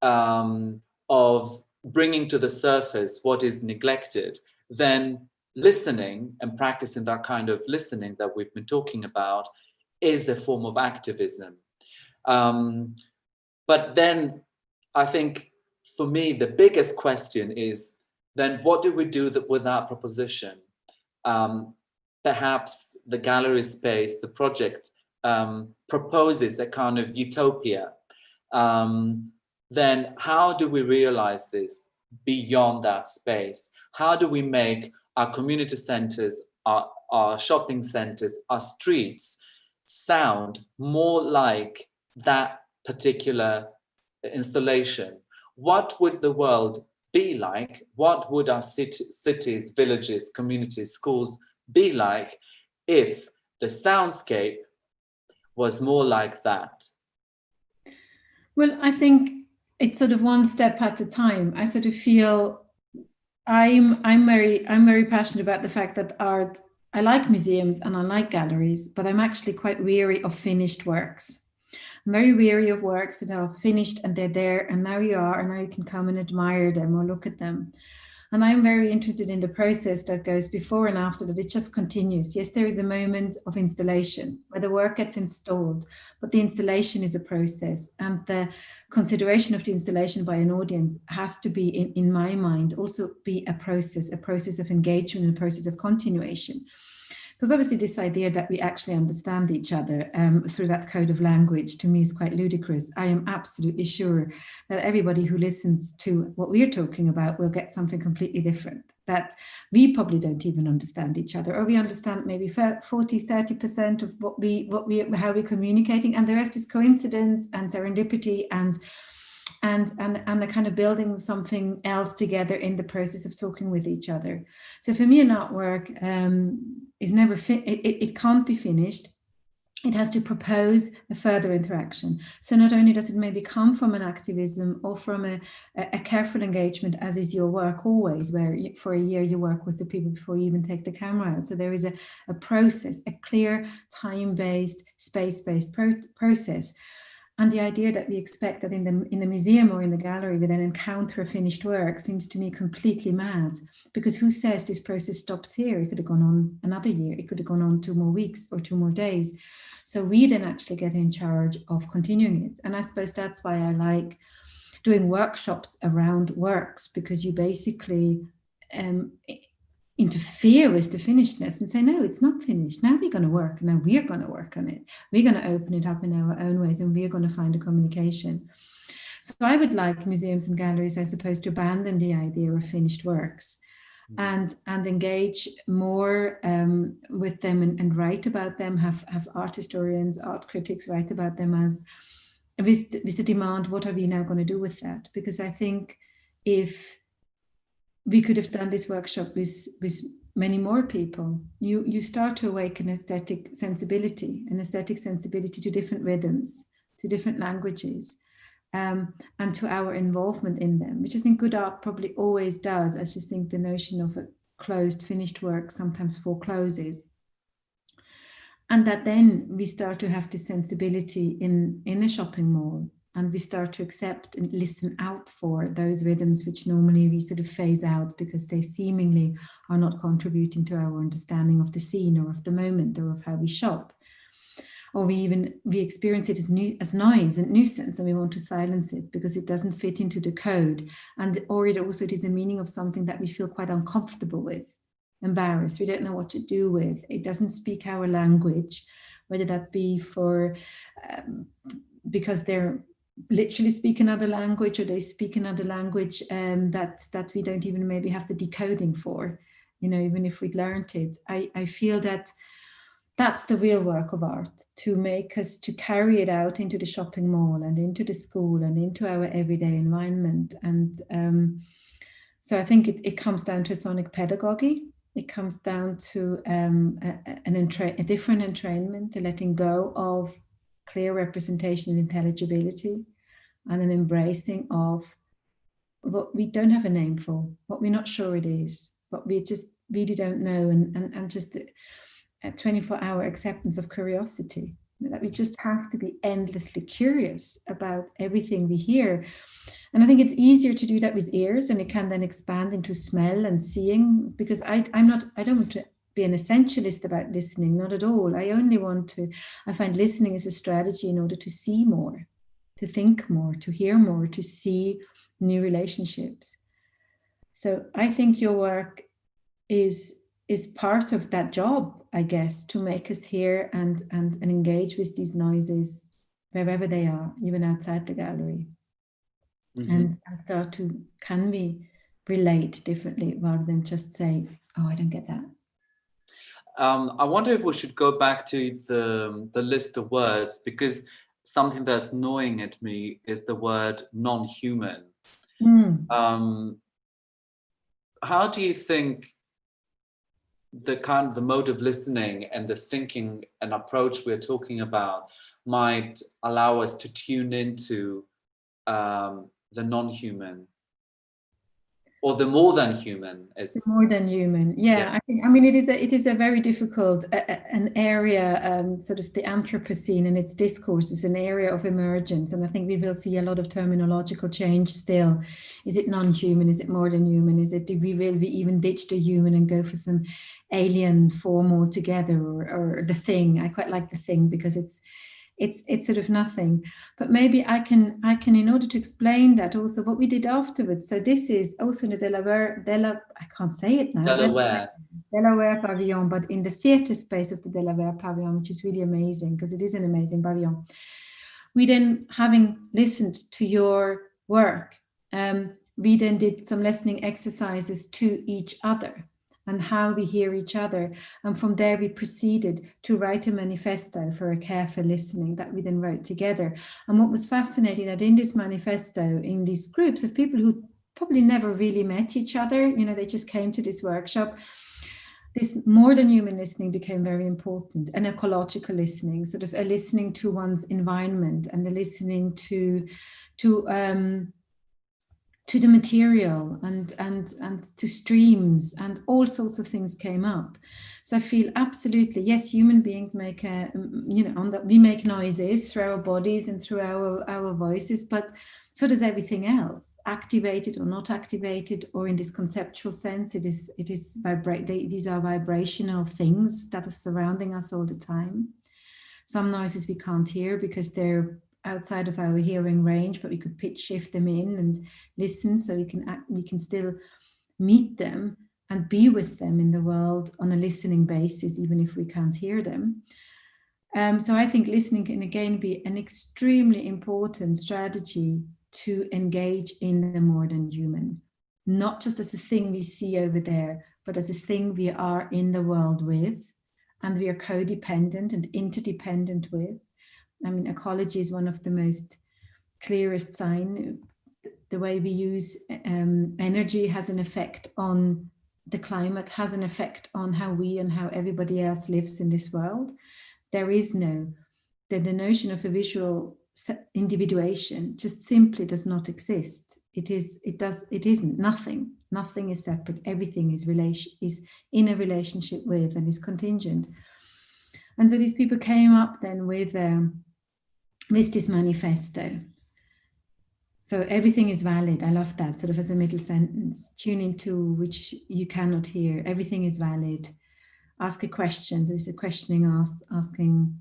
of bringing to the surface what is neglected, then listening and practicing that kind of listening that we've been talking about is a form of activism. But then I think for me, the biggest question is, then what do we do with that proposition? Perhaps the gallery space, the project, proposes a kind of utopia. Then how do we realize this beyond that space? How do we make our community centers, our shopping centers, our streets sound more like that particular installation? What would the world be like? What would our cities, villages, communities, schools be like if the soundscape was more like that?
Well, I think it's sort of one step at a time. I sort of feel I'm very passionate about the fact that art, I like museums and I like galleries, but I'm actually quite weary of finished works. I'm very weary of works that are finished and they're there and now you are, and now you can come and admire them or look at them. And I'm very interested in the process that goes before and after, that it just continues. Yes, there is a moment of installation where the work gets installed, but the installation is a process, and the consideration of the installation by an audience has to be, in my mind, also be a process of engagement and a process of continuation. Because obviously this idea that we actually understand each other through that code of language, to me, is quite ludicrous. I am absolutely sure that everybody who listens to what we're talking about will get something completely different, that we probably don't even understand each other, or we understand maybe 40-30% of how we're communicating, and the rest is coincidence and serendipity and the kind of building something else together in the process of talking with each other. So for me, an artwork is never it can't be finished. It has to propose a further interaction. So not only does it maybe come from an activism or from a careful engagement, as is your work always, where for a year you work with the people before you even take the camera out. So there is a process, a clear time-based, space-based process. And the idea that we expect that in the museum or in the gallery we then encounter a finished work seems to me completely mad, because who says this process stops here? It could have gone on another year, it could have gone on 2 more weeks or 2 more days. So we then actually get in charge of continuing it. And I suppose that's why I like doing workshops around works, because you basically interfere with the finishedness and say, no, it's not finished. Now we're going to work. Now we're going to work on it. We're going to open it up in our own ways, and we're going to find a communication. So I would like museums and galleries, I suppose, to abandon the idea of finished works and engage more with them and write about them, have art historians, art critics write about them as with the demand, what are we now going to do with that? Because I think if we could have done this workshop with many more people, you start to awaken aesthetic sensibility to different rhythms, to different languages, and to our involvement in them, which I think good art probably always does. I just think the notion of a closed, finished work sometimes forecloses. And that then we start to have this sensibility in a shopping mall, and we start to accept and listen out for those rhythms which normally we sort of phase out because they seemingly are not contributing to our understanding of the scene or of the moment or of how we shop. or we experience it as noise and nuisance, and we want to silence it because it doesn't fit into the code, or it is a meaning of something that we feel quite uncomfortable with, embarrassed, we don't know what to do with. It doesn't speak our language, whether that be because they're literally speak another language, or they speak another language that we don't even maybe have the decoding for, even if we'd learned it. I feel that that's the real work of art, to make us, to carry it out into the shopping mall and into the school and into our everyday environment. And so I think it comes down to sonic pedagogy. It comes down to a different entrainment, a letting go of clear representation and intelligibility, and an embracing of what we don't have a name for, what we're not sure it is, what we just really don't know, and just a 24-hour acceptance of curiosity, that we just have to be endlessly curious about everything we hear. And I think it's easier to do that with ears, and it can then expand into smell and seeing, because I don't want to be an essentialist about listening, not at all. I find listening is a strategy in order to see more, to think more, to hear more, to see new relationships. So I think your work is part of that job, I guess, to make us hear and engage with these noises wherever they are, even outside the gallery. Mm-hmm. And start to, can we relate differently rather than just say, oh, I don't get that.
I wonder if we should go back to the list of words, because something that's gnawing at me is the word non-human. How do you think the mode of listening and the thinking and approach we're talking about might allow us to tune into the non-human, or the more than human?
More than human, yeah. I mean, it is a very difficult an area, sort of the Anthropocene and its discourse is an area of emergence, and I think we will see a lot of terminological change still. Is it non-human? Is it more than human? Will we even ditch the human and go for some alien form altogether, or the thing? I quite like the thing because it's sort of nothing. But maybe I can, in order to explain that, also what we did afterwards. So this is also in the Delaware Pavilion, but in the theatre space of the Delaware Pavilion, which is really amazing because it is an amazing pavilion. We then, having listened to your work, we then did some listening exercises to each other and how we hear each other. And from there, we proceeded to write a manifesto for a careful listening that we then wrote together. And what was fascinating, that in this manifesto, in these groups of people who probably never really met each other, they just came to this workshop, this more than human listening became very important, and ecological listening, sort of a listening to one's environment and a listening to the material and to streams, and all sorts of things came up. So I feel absolutely, yes, human beings make we make noises through our bodies and through our voices, but so does everything else, activated or not activated, or in this conceptual sense, these are vibrational things that are surrounding us all the time. Some noises we can't hear because they're outside of our hearing range, but we could pitch shift them in and listen, so we can still meet them and be with them in the world on a listening basis, even if we can't hear them. So I think listening can again be an extremely important strategy to engage in the more than human, not just as a thing we see over there, but as a thing we are in the world with, and we are codependent and interdependent with. I mean, ecology is one of the most clearest sign. The way we use energy has an effect on the climate, has an effect on how we and how everybody else lives in this world. There is the notion of a visual individuation just simply does not exist. It isn't. Nothing is separate. Everything is in a relationship with and is contingent. And so these people came up then with this manifesto. So everything is valid. I love that, sort of as a middle sentence. Tune into which you cannot hear. Everything is valid. Ask a question. There's a questioning asking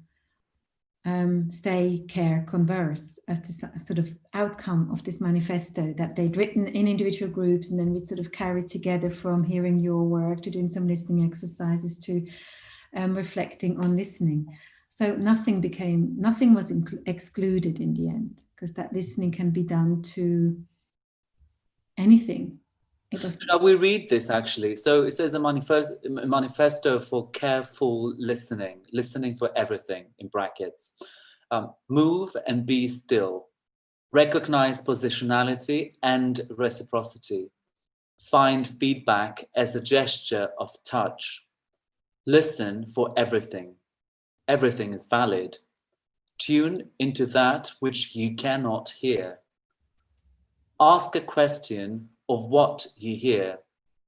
stay, care, converse as the sort of outcome of this manifesto that they'd written in individual groups, and then we'd sort of carry together from hearing your work to doing some listening exercises to reflecting on listening. So nothing was excluded in the end, because that listening can be done to anything.
Shall we read this actually? So it says a manifesto for careful listening for everything, in brackets. Move and be still. Recognize positionality and reciprocity. Find feedback as a gesture of touch. Listen for everything. Everything is valid. Tune into that which you cannot hear. Ask a question of what you hear.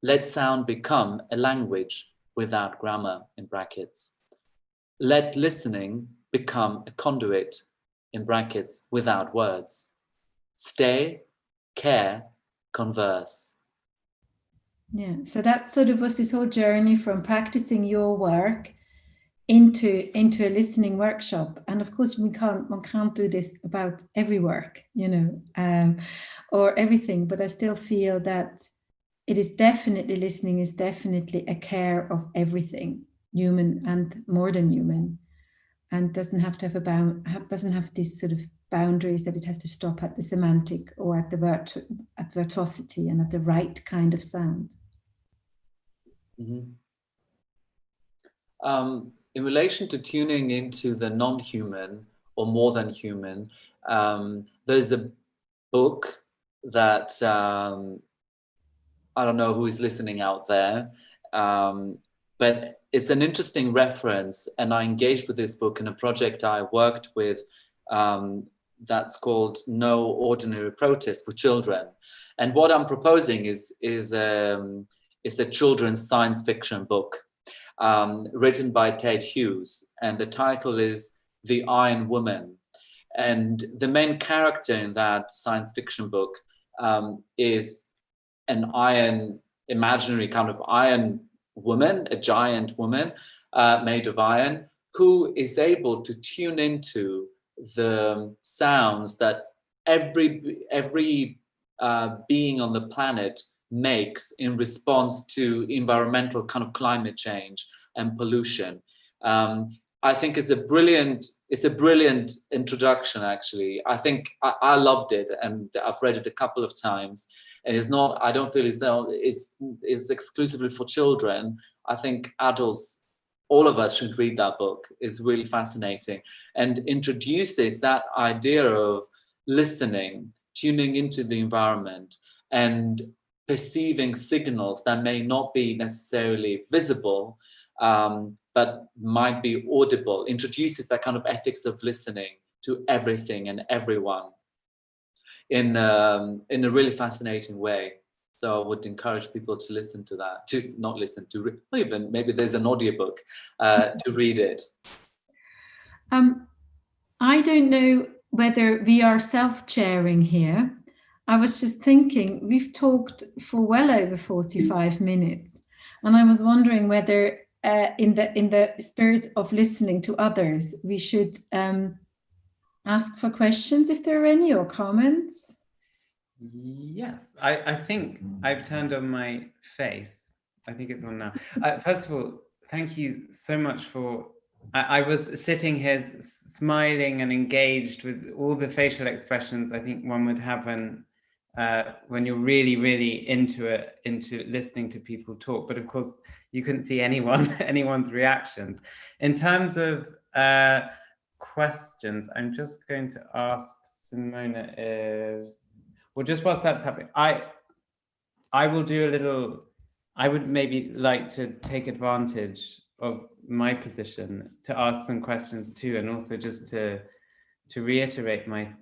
Let sound become a language without grammar, in brackets. Let listening become a conduit, in brackets, without words. Stay, care, converse.
Yeah, so that sort of was this whole journey from practicing your work into a listening workshop. And of course, one can't do this about every work, or everything, but I still feel that it is definitely, listening is definitely a care of everything, human and more than human, and doesn't have to have doesn't have these sort of boundaries that it has to stop at the semantic or at the virtuosity and at the right kind of sound.
Mm-hmm. In relation to tuning into the non-human or more than human, there's a book that I don't know who is listening out there, but it's an interesting reference, and I engaged with this book in a project I worked with that's called No Ordinary Protest for Children. And what I'm proposing is a children's science fiction book written by Ted Hughes, and the title is The Iron Woman. And the main character in that science fiction book is an imaginary kind of iron woman, a giant woman made of iron, who is able to tune into the sounds that every being on the planet makes in response to environmental kind of climate change and pollution. I think it's a brilliant introduction, actually. I think I loved it, and I've read it a couple of times. And it's not, I don't feel it's exclusively for children. I think adults, all of us should read that book. It's really fascinating and introduces that idea of listening, tuning into the environment and perceiving signals that may not be necessarily visible, but might be audible. Introduces that kind of ethics of listening to everything and everyone in a really fascinating way. So I would encourage people to listen to that, or even maybe there's an audiobook to read it.
I don't know whether we are self-chairing here. I was just thinking, we've talked for well over 45 minutes, and I was wondering whether in the spirit of listening to others, we should ask for questions if there are any, or comments.
Yes, I think I've turned on my face. I think it's on now. First of all, thank you so much for, I was sitting here smiling and engaged with all the facial expressions I think one would have when you're really, really into listening to people talk. But of course, you couldn't see anyone's reactions. In terms of questions, I'm just going to ask Simona well, just whilst that's happening, I will do a little, I would maybe like to take advantage of my position to ask some questions too, and also just to reiterate my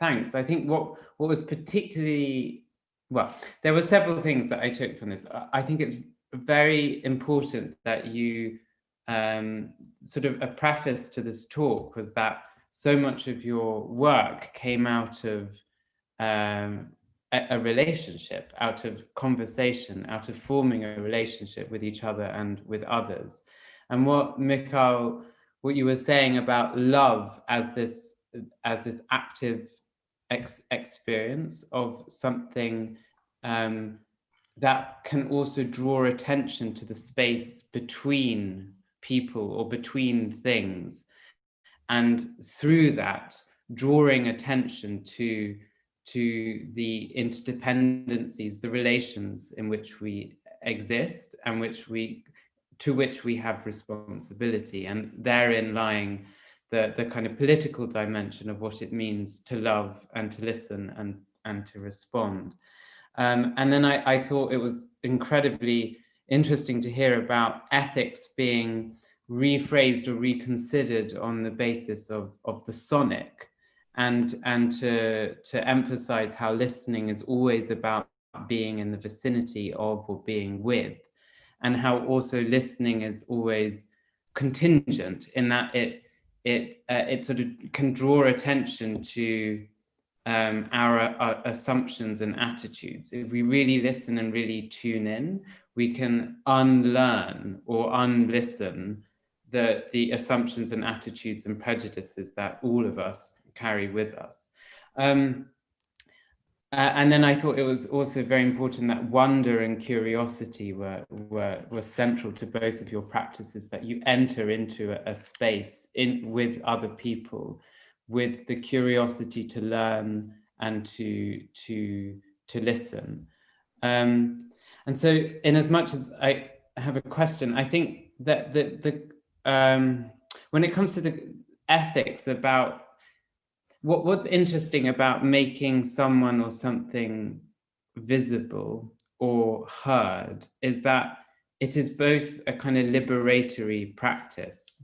thanks. I think what was particularly, well, there were several things that I took from this. I think it's very important that you sort of a preface to this talk was that so much of your work came out of a relationship, out of conversation, out of forming a relationship with each other and with others. And what Mikhail what you were saying about love as this active experience of something that can also draw attention to the space between people or between things, and through that drawing attention to the interdependencies, the relations in which we exist and to which we have responsibility, and therein lying the kind of political dimension of what it means to love and to listen and to respond. And then I thought it was incredibly interesting to hear about ethics being rephrased or reconsidered on the basis of the sonic, and to emphasize how listening is always about being in the vicinity of or being with, and how also listening is always contingent in that it sort of can draw attention to our assumptions and attitudes. If we really listen and really tune in, we can unlearn or unlisten the assumptions and attitudes and prejudices that all of us carry with us. And then I thought it was also very important that wonder and curiosity were central to both of your practices, that you enter into a space with other people with the curiosity to learn and to listen. And so in as much as I have a question, I think that when it comes to the ethics about what's interesting about making someone or something visible or heard is that it is both a kind of liberatory practice,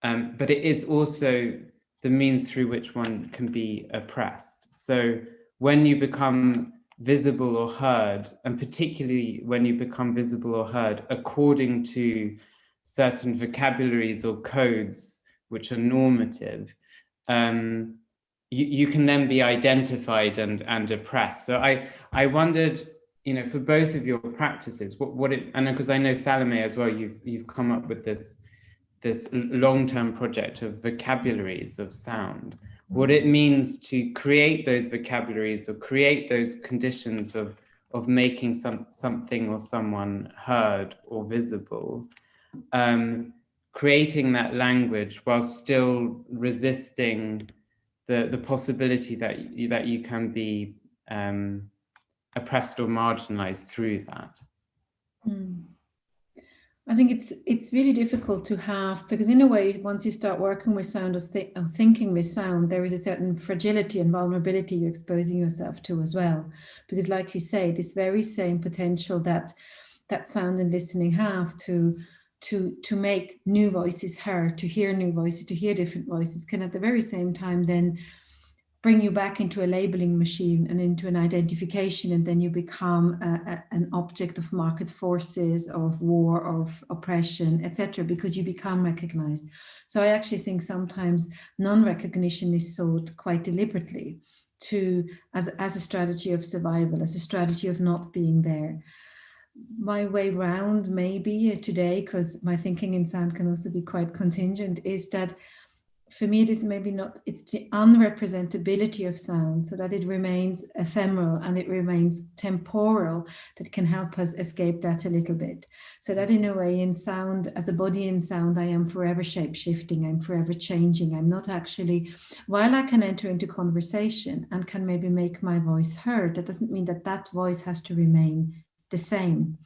but it is also the means through which one can be oppressed. So when you become visible or heard, and particularly when you become visible or heard according to certain vocabularies or codes which are normative, you can then be identified and oppressed. So I wondered, for both of your practices, and because I know Salome as well, you've come up with this long-term project of vocabularies of sound, what it means to create those vocabularies or create those conditions of making something or someone heard or visible, creating that language while still resisting the possibility that you can be oppressed or marginalized through that.
I think it's really difficult to have, because in a way, once you start working with sound or thinking with sound, there is a certain fragility and vulnerability you're exposing yourself to as well. Because like you say, this very same potential that sound and listening have to make new voices heard, to hear new voices, to hear different voices, can at the very same time then bring you back into a labeling machine and into an identification, and then you become an object of market forces, of war, of oppression, etc., because you become recognized. So I actually think sometimes non-recognition is sought quite deliberately as a strategy of survival, as a strategy of not being there. My way round maybe today, because my thinking in sound can also be quite contingent, is that for me, it is maybe not, it's the unrepresentability of sound, so that it remains ephemeral and it remains temporal, that can help us escape that a little bit. So that in a way, in sound, as a body in sound, I am forever shape-shifting, I'm forever changing. I'm not actually, while I can enter into conversation and can maybe make my voice heard, that doesn't mean that voice has to remain the same.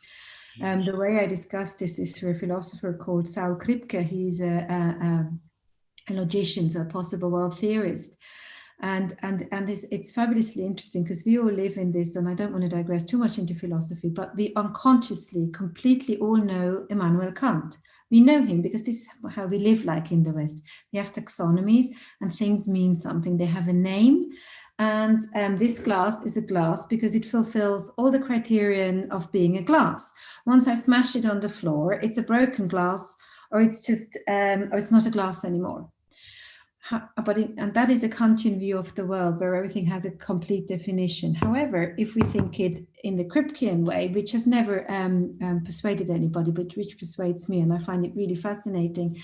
The way I discussed this is through a philosopher called Saul Kripke. He's a logician, so a possible world theorist, and it's fabulously interesting because we all live in this, and I don't want to digress too much into philosophy, but we unconsciously completely all know Immanuel Kant. We know him because this is how we live like in the West. We have taxonomies and things mean something. They have a name, and this glass is a glass because it fulfills all the criterion of being a glass. Once I smash it on the floor, it's a broken glass, or it's just or it's not a glass anymore. And that is a Kantian view of the world where everything has a complete definition. However, if we think it in the Kripkean way, which has never persuaded anybody, but which persuades me, and I find it really fascinating,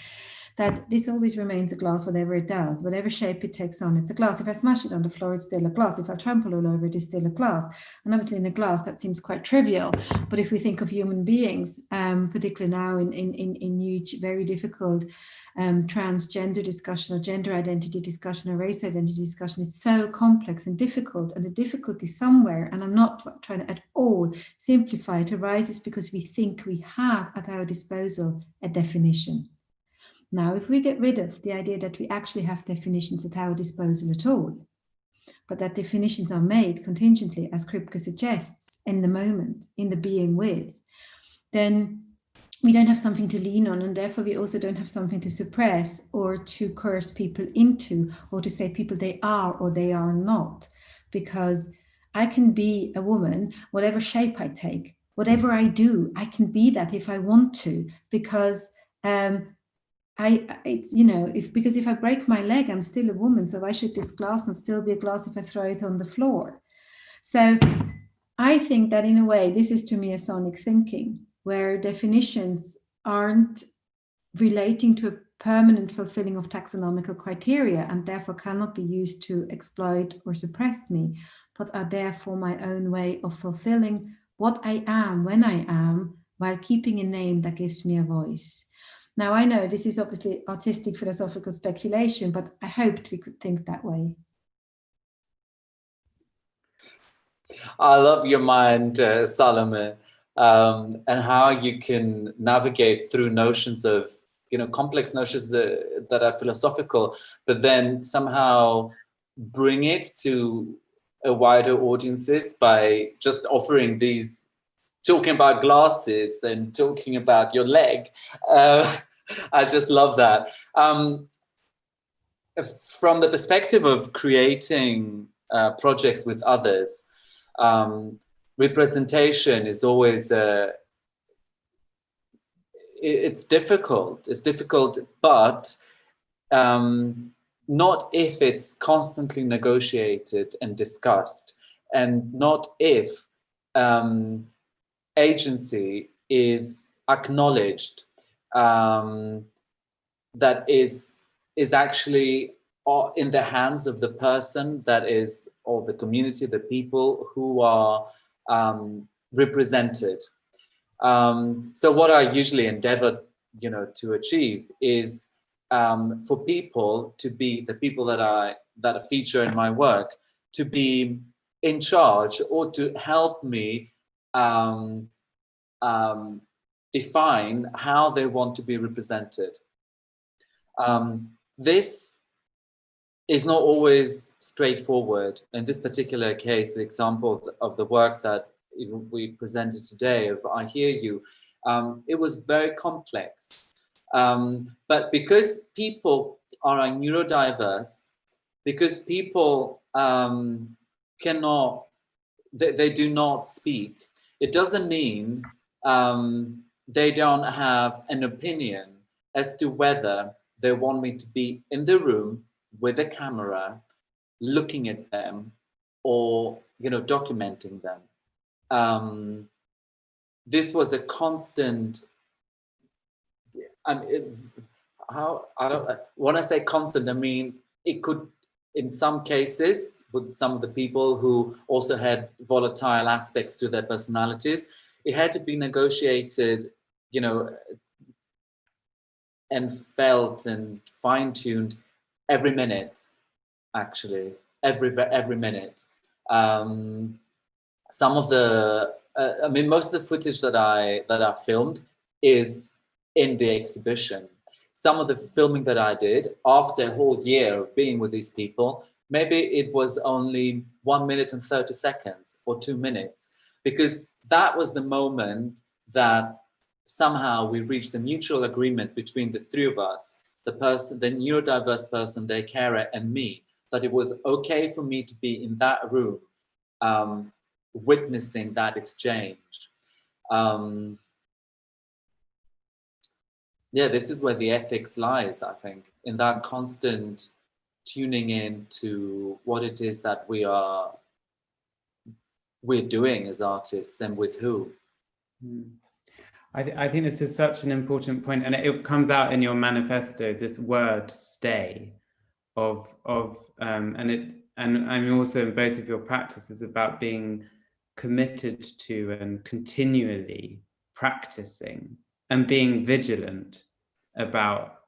that this always remains a glass, whatever it does, whatever shape it takes on, it's a glass. If I smash it on the floor, it's still a glass. If I trample all over it, it's still a glass. And obviously in a glass, that seems quite trivial. But if we think of human beings, particularly now in huge, very difficult transgender discussion or gender identity discussion or race identity discussion, it's so complex and difficult, and the difficulty somewhere, and I'm not trying to at all simplify it, arises because we think we have at our disposal a definition. Now, if we get rid of the idea that we actually have definitions at our disposal at all, but that definitions are made contingently, as Kripke suggests, in the moment, in the being with, then we don't have something to lean on, and therefore we also don't have something to suppress or to coerce people into, or to say people they are or they are not. Because I can be a woman, whatever shape I take, whatever I do, I can be that if I want to, because because if I break my leg, I'm still a woman, so why should this glass not still be a glass if I throw it on the floor? So I think that in a way, this is to me a sonic thinking, where definitions aren't relating to a permanent fulfilling of taxonomical criteria and therefore cannot be used to exploit or suppress me, but are therefore my own way of fulfilling what I am when I am, while keeping a name that gives me a voice. Now, I know this is obviously artistic philosophical speculation, but I hoped we could think that way.
I love your mind, Salome, and how you can navigate through notions of, complex notions that are philosophical, but then somehow bring it to a wider audiences by just offering these, talking about glasses, then talking about your leg. I just love that. From the perspective of creating projects with others, representation is always it's difficult, but not if it's constantly negotiated and discussed, and not if agency is acknowledged, that is actually in the hands of the person that is, or the community, the people who are represented. So what I usually endeavor, to achieve is for people to be, the people that I feature in my work, to be in charge or to help me define how they want to be represented. This is not always straightforward. In this particular case, the example of the work that we presented today of I Hear You, it was very complex. But because people are neurodiverse, because people they do not speak, it doesn't mean they don't have an opinion as to whether they want me to be in the room with a camera, looking at them, or documenting them. This was a constant. When I say constant, I mean it could, in some cases, with some of the people who also had volatile aspects to their personalities, it had to be negotiated, and felt and fine-tuned every minute, actually, every minute. Some of the, most of the footage that I filmed is in the exhibition. Some of the filming that I did after a whole year of being with these people, maybe it was only 1 minute and 30 seconds or 2 minutes, because that was the moment that somehow we reached the mutual agreement between the three of us, the neurodiverse person, their carer, and me, that it was okay for me to be in that room, witnessing that exchange. This is where the ethics lies, I think, in that constant tuning in to what it is that we're doing as artists and with who.
I think this is such an important point, and it comes out in your manifesto, this word "stay," and I'm also in both of your practices about being committed to and continually practicing and being vigilant about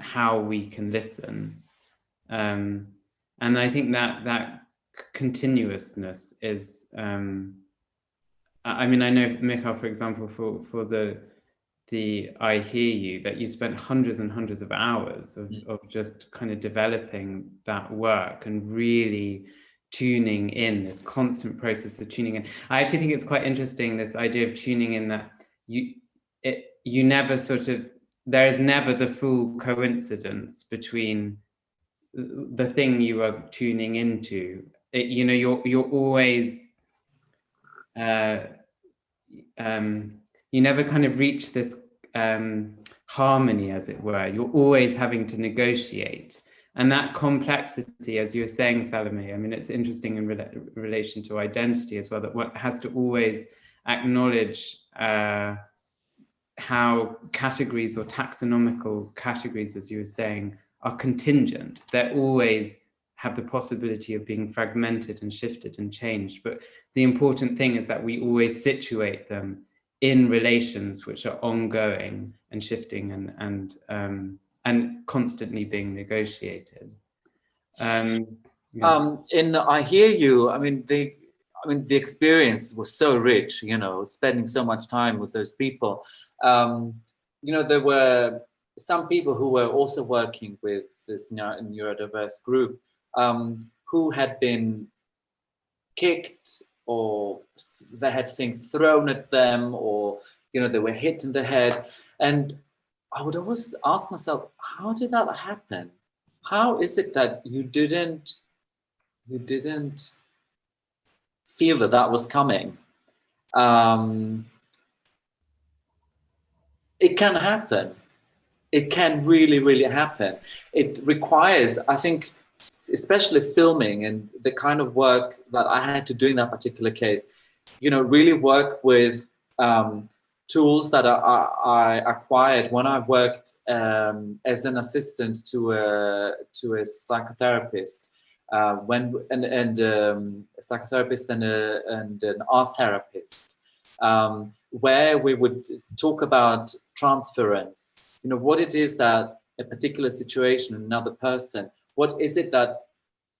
how we can listen, and I think that continuousness is. I mean, I know, Mikhail, for example, for the I Hear You, that you spent hundreds and hundreds of hours of just kind of developing that work and really tuning in, this constant process of tuning in. I actually think it's quite interesting, this idea of tuning in, that you never sort of, there is never the full coincidence between the thing you are tuning into. You know, you're always, you never kind of reach this harmony, as it were. You're always having to negotiate. And that complexity, as you were saying, Salome, I mean, it's interesting in relation to identity as well, that one has to always acknowledge how categories, or taxonomical categories, as you were saying, are contingent. They're always have the possibility of being fragmented and shifted and changed. But the important thing is that we always situate them in relations which are ongoing and shifting and constantly being negotiated. Yeah.
In I Hear You, I mean, the experience was so rich, you know, spending so much time with those people. You know, there were some people who were also working with this neurodiverse group, who had been kicked, or they had things thrown at them, or, you know, they were hit in the head. And I would always ask myself, how did that happen? How is it that you didn't feel that was coming? It can happen. It can really, really happen. It requires, I think, especially filming and the kind of work that I had to do in that particular case, you know, really work with tools that I acquired when I worked as an assistant to a psychotherapist, a psychotherapist and an art therapist, where we would talk about transference. You know, what it is that a particular situation, another person, what is it that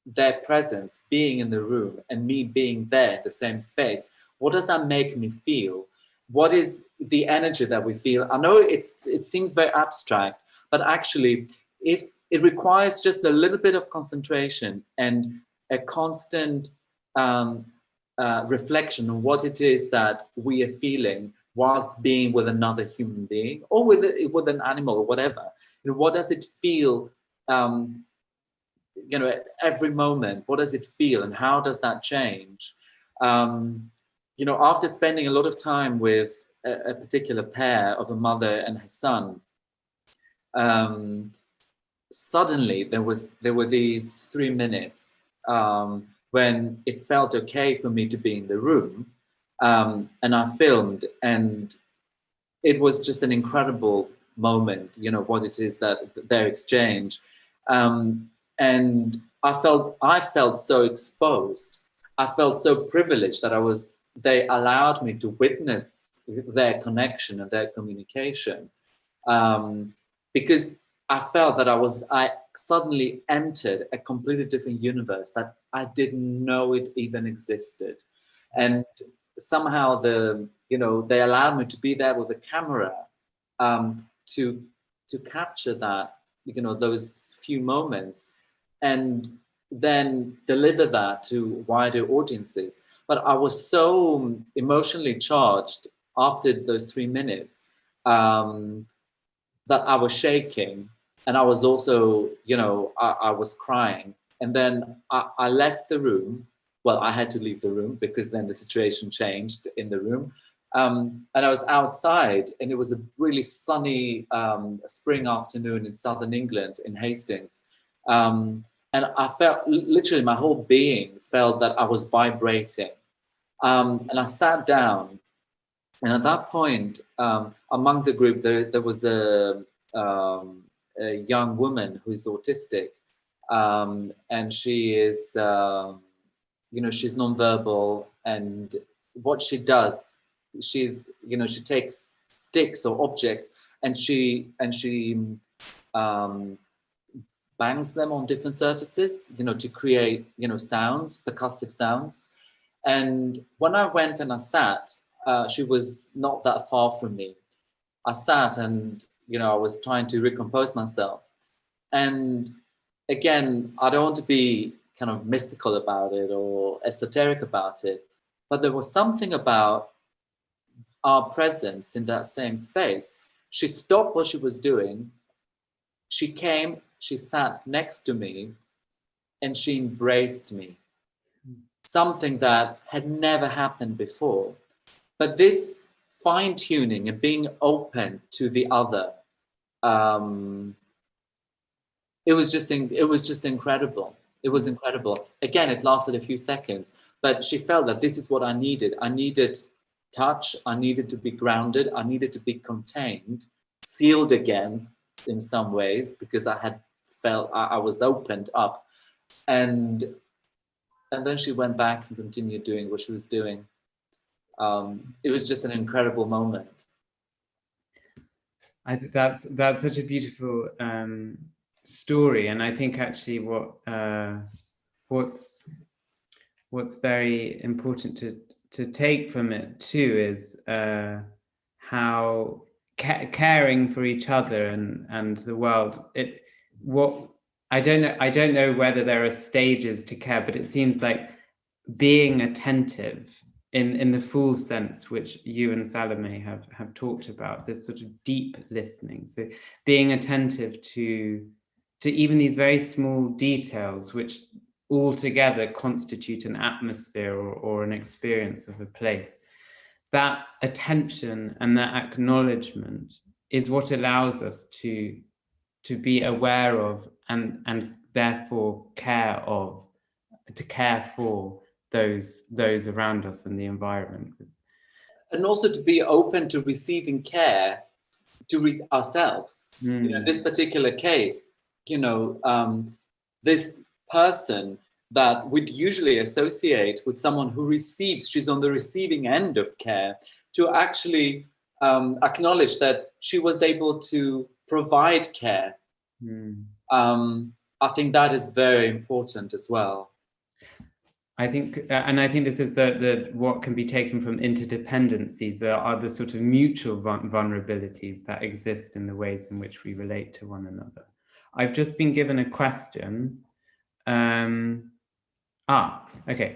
their presence, being in the room and me being there in the same space, what does that make me feel? What is the energy that we feel? I know it seems very abstract, but actually, if it requires just a little bit of concentration and a constant reflection on what it is that we are feeling whilst being with another human being, or with an animal, or whatever. You know, what does it feel? You know, at every moment, what does it feel, and how does that change? You know, after spending a lot of time with a particular pair of a mother and her son, suddenly there were these 3 minutes when it felt okay for me to be in the room, and I filmed, and it was just an incredible moment. You know, what it is that their exchange, and I felt so exposed. I felt so privileged that they allowed me to witness their connection and their communication, because I felt that I suddenly entered a completely different universe that I didn't know it even existed. And somehow they allowed me to be there with a camera, to capture that, you know, those few moments, and then deliver that to wider audiences. But I was so emotionally charged after those 3 minutes that I was shaking, and I was also, you know, I was crying. And then I left the room. Well, I had to leave the room because then the situation changed in the room. And I was outside, and it was a really sunny spring afternoon in southern England, in Hastings. And I felt, literally my whole being felt that I was vibrating. And I sat down, And at that point, among the group, there was a young woman who's autistic, and she is, she's nonverbal, and what she does, she takes sticks or objects, and she bangs them on different surfaces, to create, sounds, percussive sounds. And when I went and I sat, she was not that far from me. I sat and, I was trying to recompose myself. And again, I don't want to be kind of mystical about it or esoteric about it, but there was something about our presence in that same space. She stopped what she was doing. She came, she sat next to me, and she embraced me. Something that had never happened before. But this fine-tuning and being open to the other, it was just incredible. It was incredible. Again, it lasted a few seconds, but she felt that this is what I needed. I needed touch. I needed to be grounded. I needed to be contained, sealed again in some ways, because I had felt I was opened up. And then she went back and continued doing what she was doing. It was just an incredible moment.
I think that's such a beautiful story, and I think actually what's very important to take from it too is how caring for each other and the world. I don't know whether there are stages to care, but it seems like being attentive in the full sense, which you and Salome have talked about, this sort of deep listening. So being attentive to even these very small details, which altogether constitute an atmosphere or an experience of a place. That attention and that acknowledgement is what allows us to be aware of and therefore care for those around us and the environment.
And also to be open to receiving care to ourselves. In this particular case, this person that we'd usually associate with someone who receives, she's on the receiving end of care, to actually acknowledge that she was able to provide care. I think that is very important as well.
I think, and I think this is the what can be taken from interdependencies are the sort of mutual vulnerabilities that exist in the ways in which we relate to one another. I've just been given a question. Okay.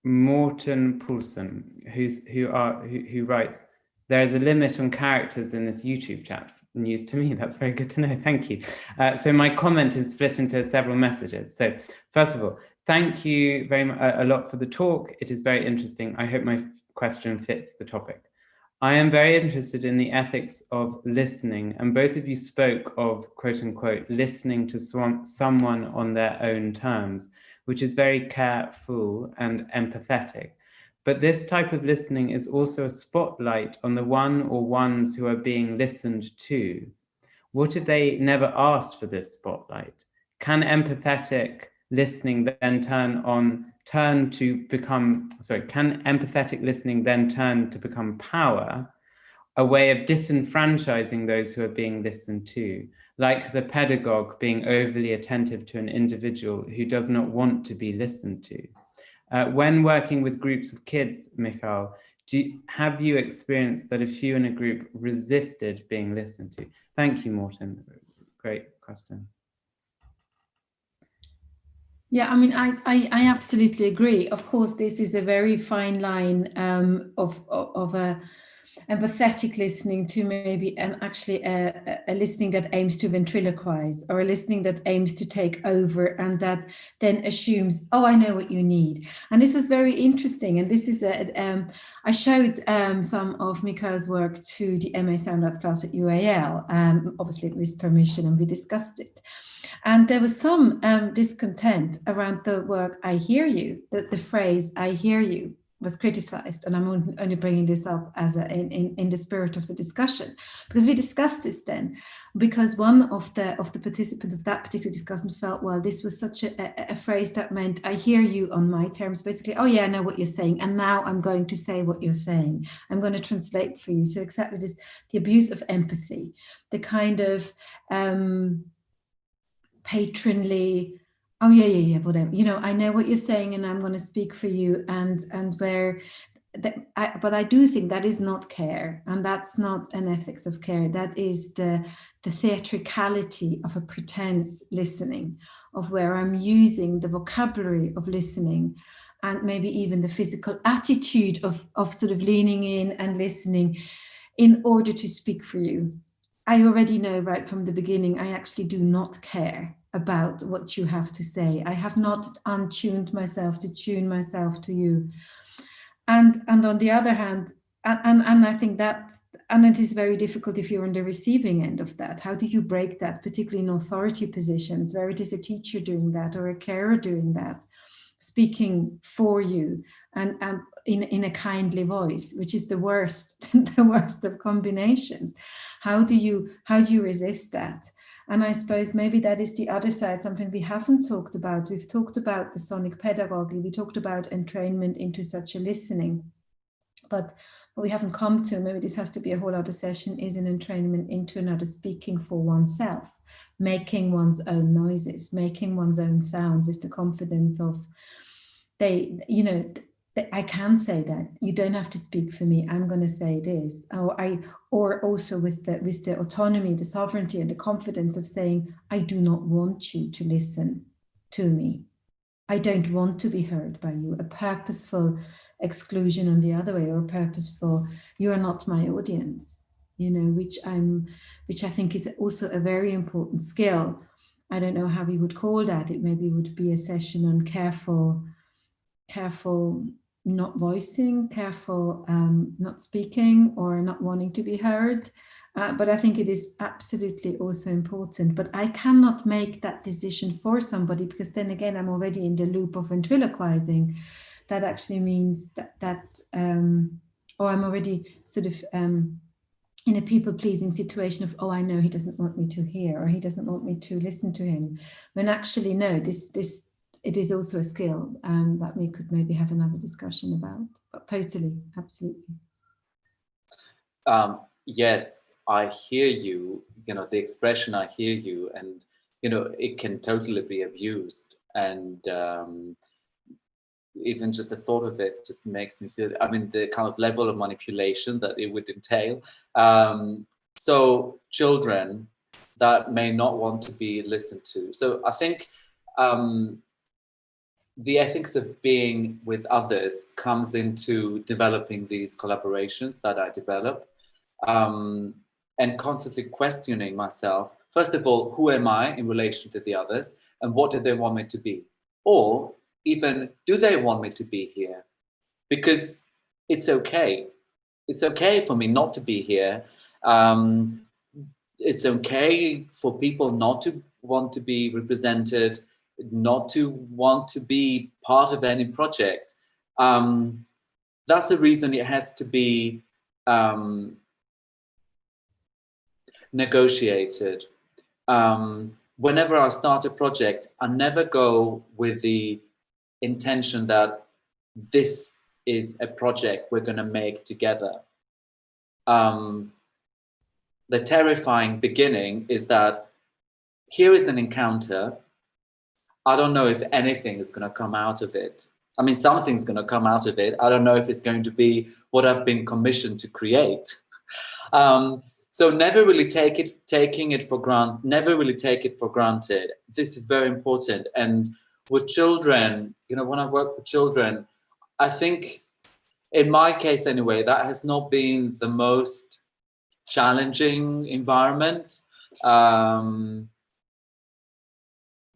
Morten Poulsen, who writes, there is a limit on characters in this YouTube chat. News to me. That's very good to know. Thank you. So my comment is split into several messages. So first of all, thank you very much a lot for the talk. It is very interesting. I hope my question fits the topic. I am very interested in the ethics of listening, and both of you spoke of, quote unquote, listening to someone on their own terms, which is very careful and empathetic. But this type of listening is also a spotlight on the one or ones who are being listened to. What if they never asked for this spotlight? Can empathetic listening then can empathetic listening then turn to become power, a way of disenfranchising those who are being listened to, like the pedagogue being overly attentive to an individual who does not want to be listened to? When working with groups of kids, Mikhail, have you experienced that a few in a group resisted being listened to? Thank you, Morten. Great question.
Yeah, I mean, I absolutely agree. Of course, this is a very fine line of a empathetic listening to maybe a listening that aims to ventriloquize, or a listening that aims to take over and that then assumes, oh, I know what you need. And this was very interesting. And this is I showed some of Mikhail's work to the MA Sound Arts class at UAL, obviously with permission, and we discussed it. And there was some discontent around the work, I hear you, the phrase, I hear you. was criticized, and I'm only bringing this up as in the spirit of the discussion, because we discussed this then, because one of the participants of that particular discussion felt, well, this was such a phrase that meant, I hear you on my terms, basically, oh yeah, I know what you're saying, and now I'm going to say what you're saying, I'm going to translate for you. So exactly this, the abuse of empathy, the kind of patronly, oh yeah, whatever, you know, I know what you're saying and I'm going to speak for you, and where but I do think that is not care, and that's not an ethics of care. That is the theatricality of a pretense listening, of where I'm using the vocabulary of listening, and maybe even the physical attitude of sort of leaning in and listening in order to speak for you. I already know right from the beginning, I actually do not care about what you have to say. I have not untuned myself to tune myself to you. And on the other hand, and I think that, and it is very difficult if you're on the receiving end of that. How do you break that, particularly in authority positions, where it is a teacher doing that or a carer doing that, speaking for you and in a kindly voice, which is the worst, the worst of combinations. How do you resist that? And I suppose maybe that is the other side, something we haven't talked about. We've talked about the sonic pedagogy, we talked about entrainment into such a listening, but what we haven't come to, maybe this has to be a whole other session, is an entrainment into another speaking for oneself, making one's own noises, making one's own sound with the confidence of, I can say that, you don't have to speak for me, I'm going to say this, or also with the autonomy, the sovereignty and the confidence of saying, I do not want you to listen to me, I don't want to be heard by you, a purposeful exclusion on the other way, or purposeful, you are not my audience, you know, which I think is also a very important skill. I don't know how we would call that. It maybe would be a session on careful not voicing, careful not speaking or not wanting to be heard. But I think it is absolutely also important. But I cannot make that decision for somebody, because then again, I'm already in the loop of ventriloquizing. That actually means or I'm already sort of in a people-pleasing situation of, oh, I know he doesn't want me to hear, or he doesn't want me to listen to him. When actually, no, it is also a skill that we could maybe have another discussion about. But totally, absolutely.
Yes, I hear you, you know, the expression, I hear you, and, you know, it can totally be abused. And even just the thought of it just makes me feel, I mean, the kind of level of manipulation that it would entail. So children that may not want to be listened to. So I think the ethics of being with others comes into developing these collaborations that I develop, and constantly questioning myself. First of all, who am I in relation to the others, and what do they want me to be? Or even, do they want me to be here? Because it's okay. It's okay for me not to be here. It's okay for people not to want to be represented, not to want to be part of any project. That's the reason it has to be negotiated. Whenever I start a project, I never go with the intention that this is a project we're going to make together. The terrifying beginning is that here is an encounter. I don't know if anything is going to come out of it. I mean, something's going to come out of it. I don't know if it's going to be what I've been commissioned to create. So never really take it for granted. This is very important. And with children, you know, when I work with children, I think, in my case anyway, that has not been the most challenging environment.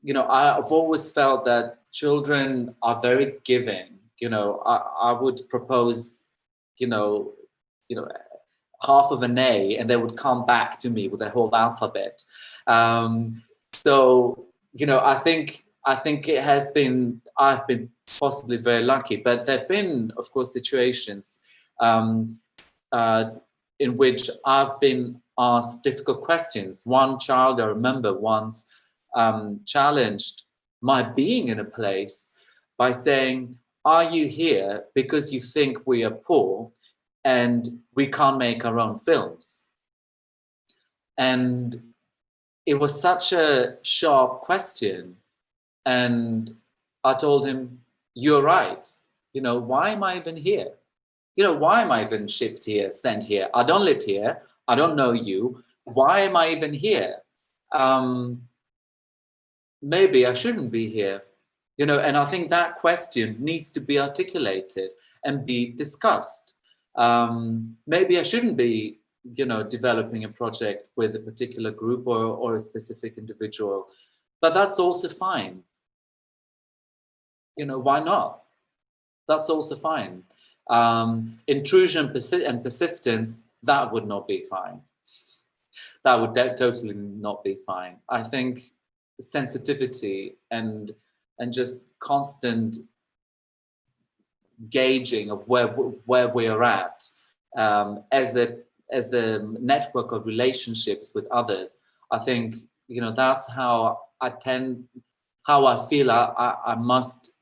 You know, I've always felt that children are very giving. You know, I would propose, you know, half of an A, and they would come back to me with a whole alphabet. So, you know, I think I think I've been possibly very lucky, but there've been, of course, situations in which I've been asked difficult questions. One child, I remember, once challenged my being in a place by saying, "Are you here because you think we are poor and we can't make our own films?" And it was such a sharp question. And I told him, "You're right. You know, why am I even here? You know, why am I even shipped here, sent here? I don't live here. I don't know you. Why am I even here? Maybe I shouldn't be here." You know, and I think that question needs to be articulated and be discussed. Maybe I shouldn't be, you know, developing a project with a particular group or a specific individual, but that's also fine. You know, why not? That's also fine. Intrusion and persistence, that would not be fine. That would totally not be fine. I think sensitivity and just constant gauging of where we are at as a network of relationships with others. I think, you know, that's how I feel I must,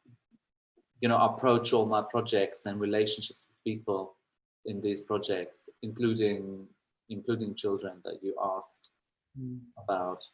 you know, approach all my projects and relationships with people in these projects, including children that you asked about.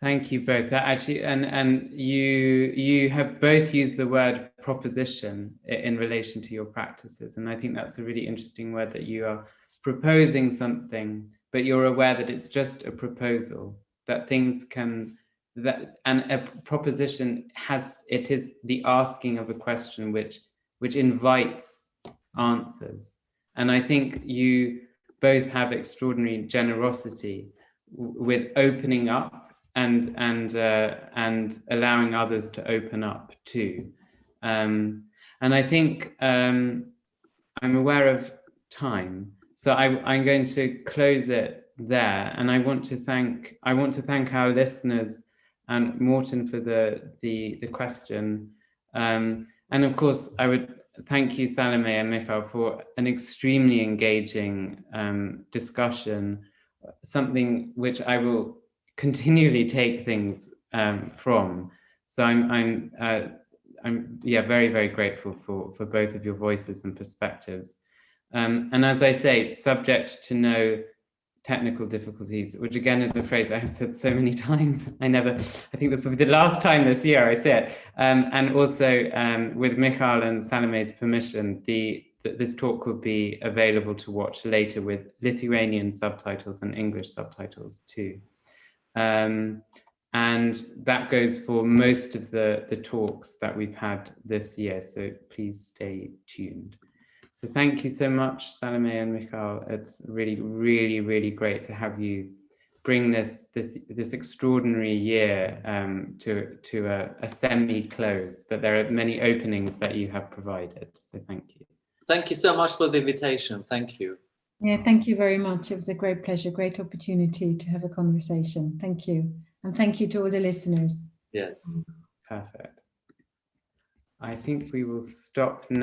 Thank you both. That actually, and you have both used the word proposition in relation to your practices, and I think that's a really interesting word, that you are proposing something, but you're aware that it's just a proposal, that things can, and a proposition is the asking of a question which invites answers. And I think you both have extraordinary generosity with opening up and allowing others to open up too. And I think I'm aware of time, so I'm going to close it there. And I want to thank our listeners and Morten for the question. And of course, I would thank you, Salome and Mikhail, for an extremely engaging discussion, something which I will continually take things from. So I'm very, very grateful for both of your voices and perspectives. And as I say, subject to no technical difficulties, which again is a phrase I have said so many times. I think this will be the last time this year I say it. And also with Mikhail and Salome's permission, this talk will be available to watch later with Lithuanian subtitles and English subtitles too. And that goes for most of the talks that we've had this year, so please stay tuned. So thank you so much, Salome and Mikhail. It's really, really, really great to have you bring this extraordinary year to a semi-close, but there are many openings that you have provided, so thank you.
Thank you so much for the invitation. Thank you.
Yeah, thank you very much. It was a great pleasure, great opportunity to have a conversation. Thank you. And thank you to all the listeners.
Yes.
Perfect. I think we will stop now.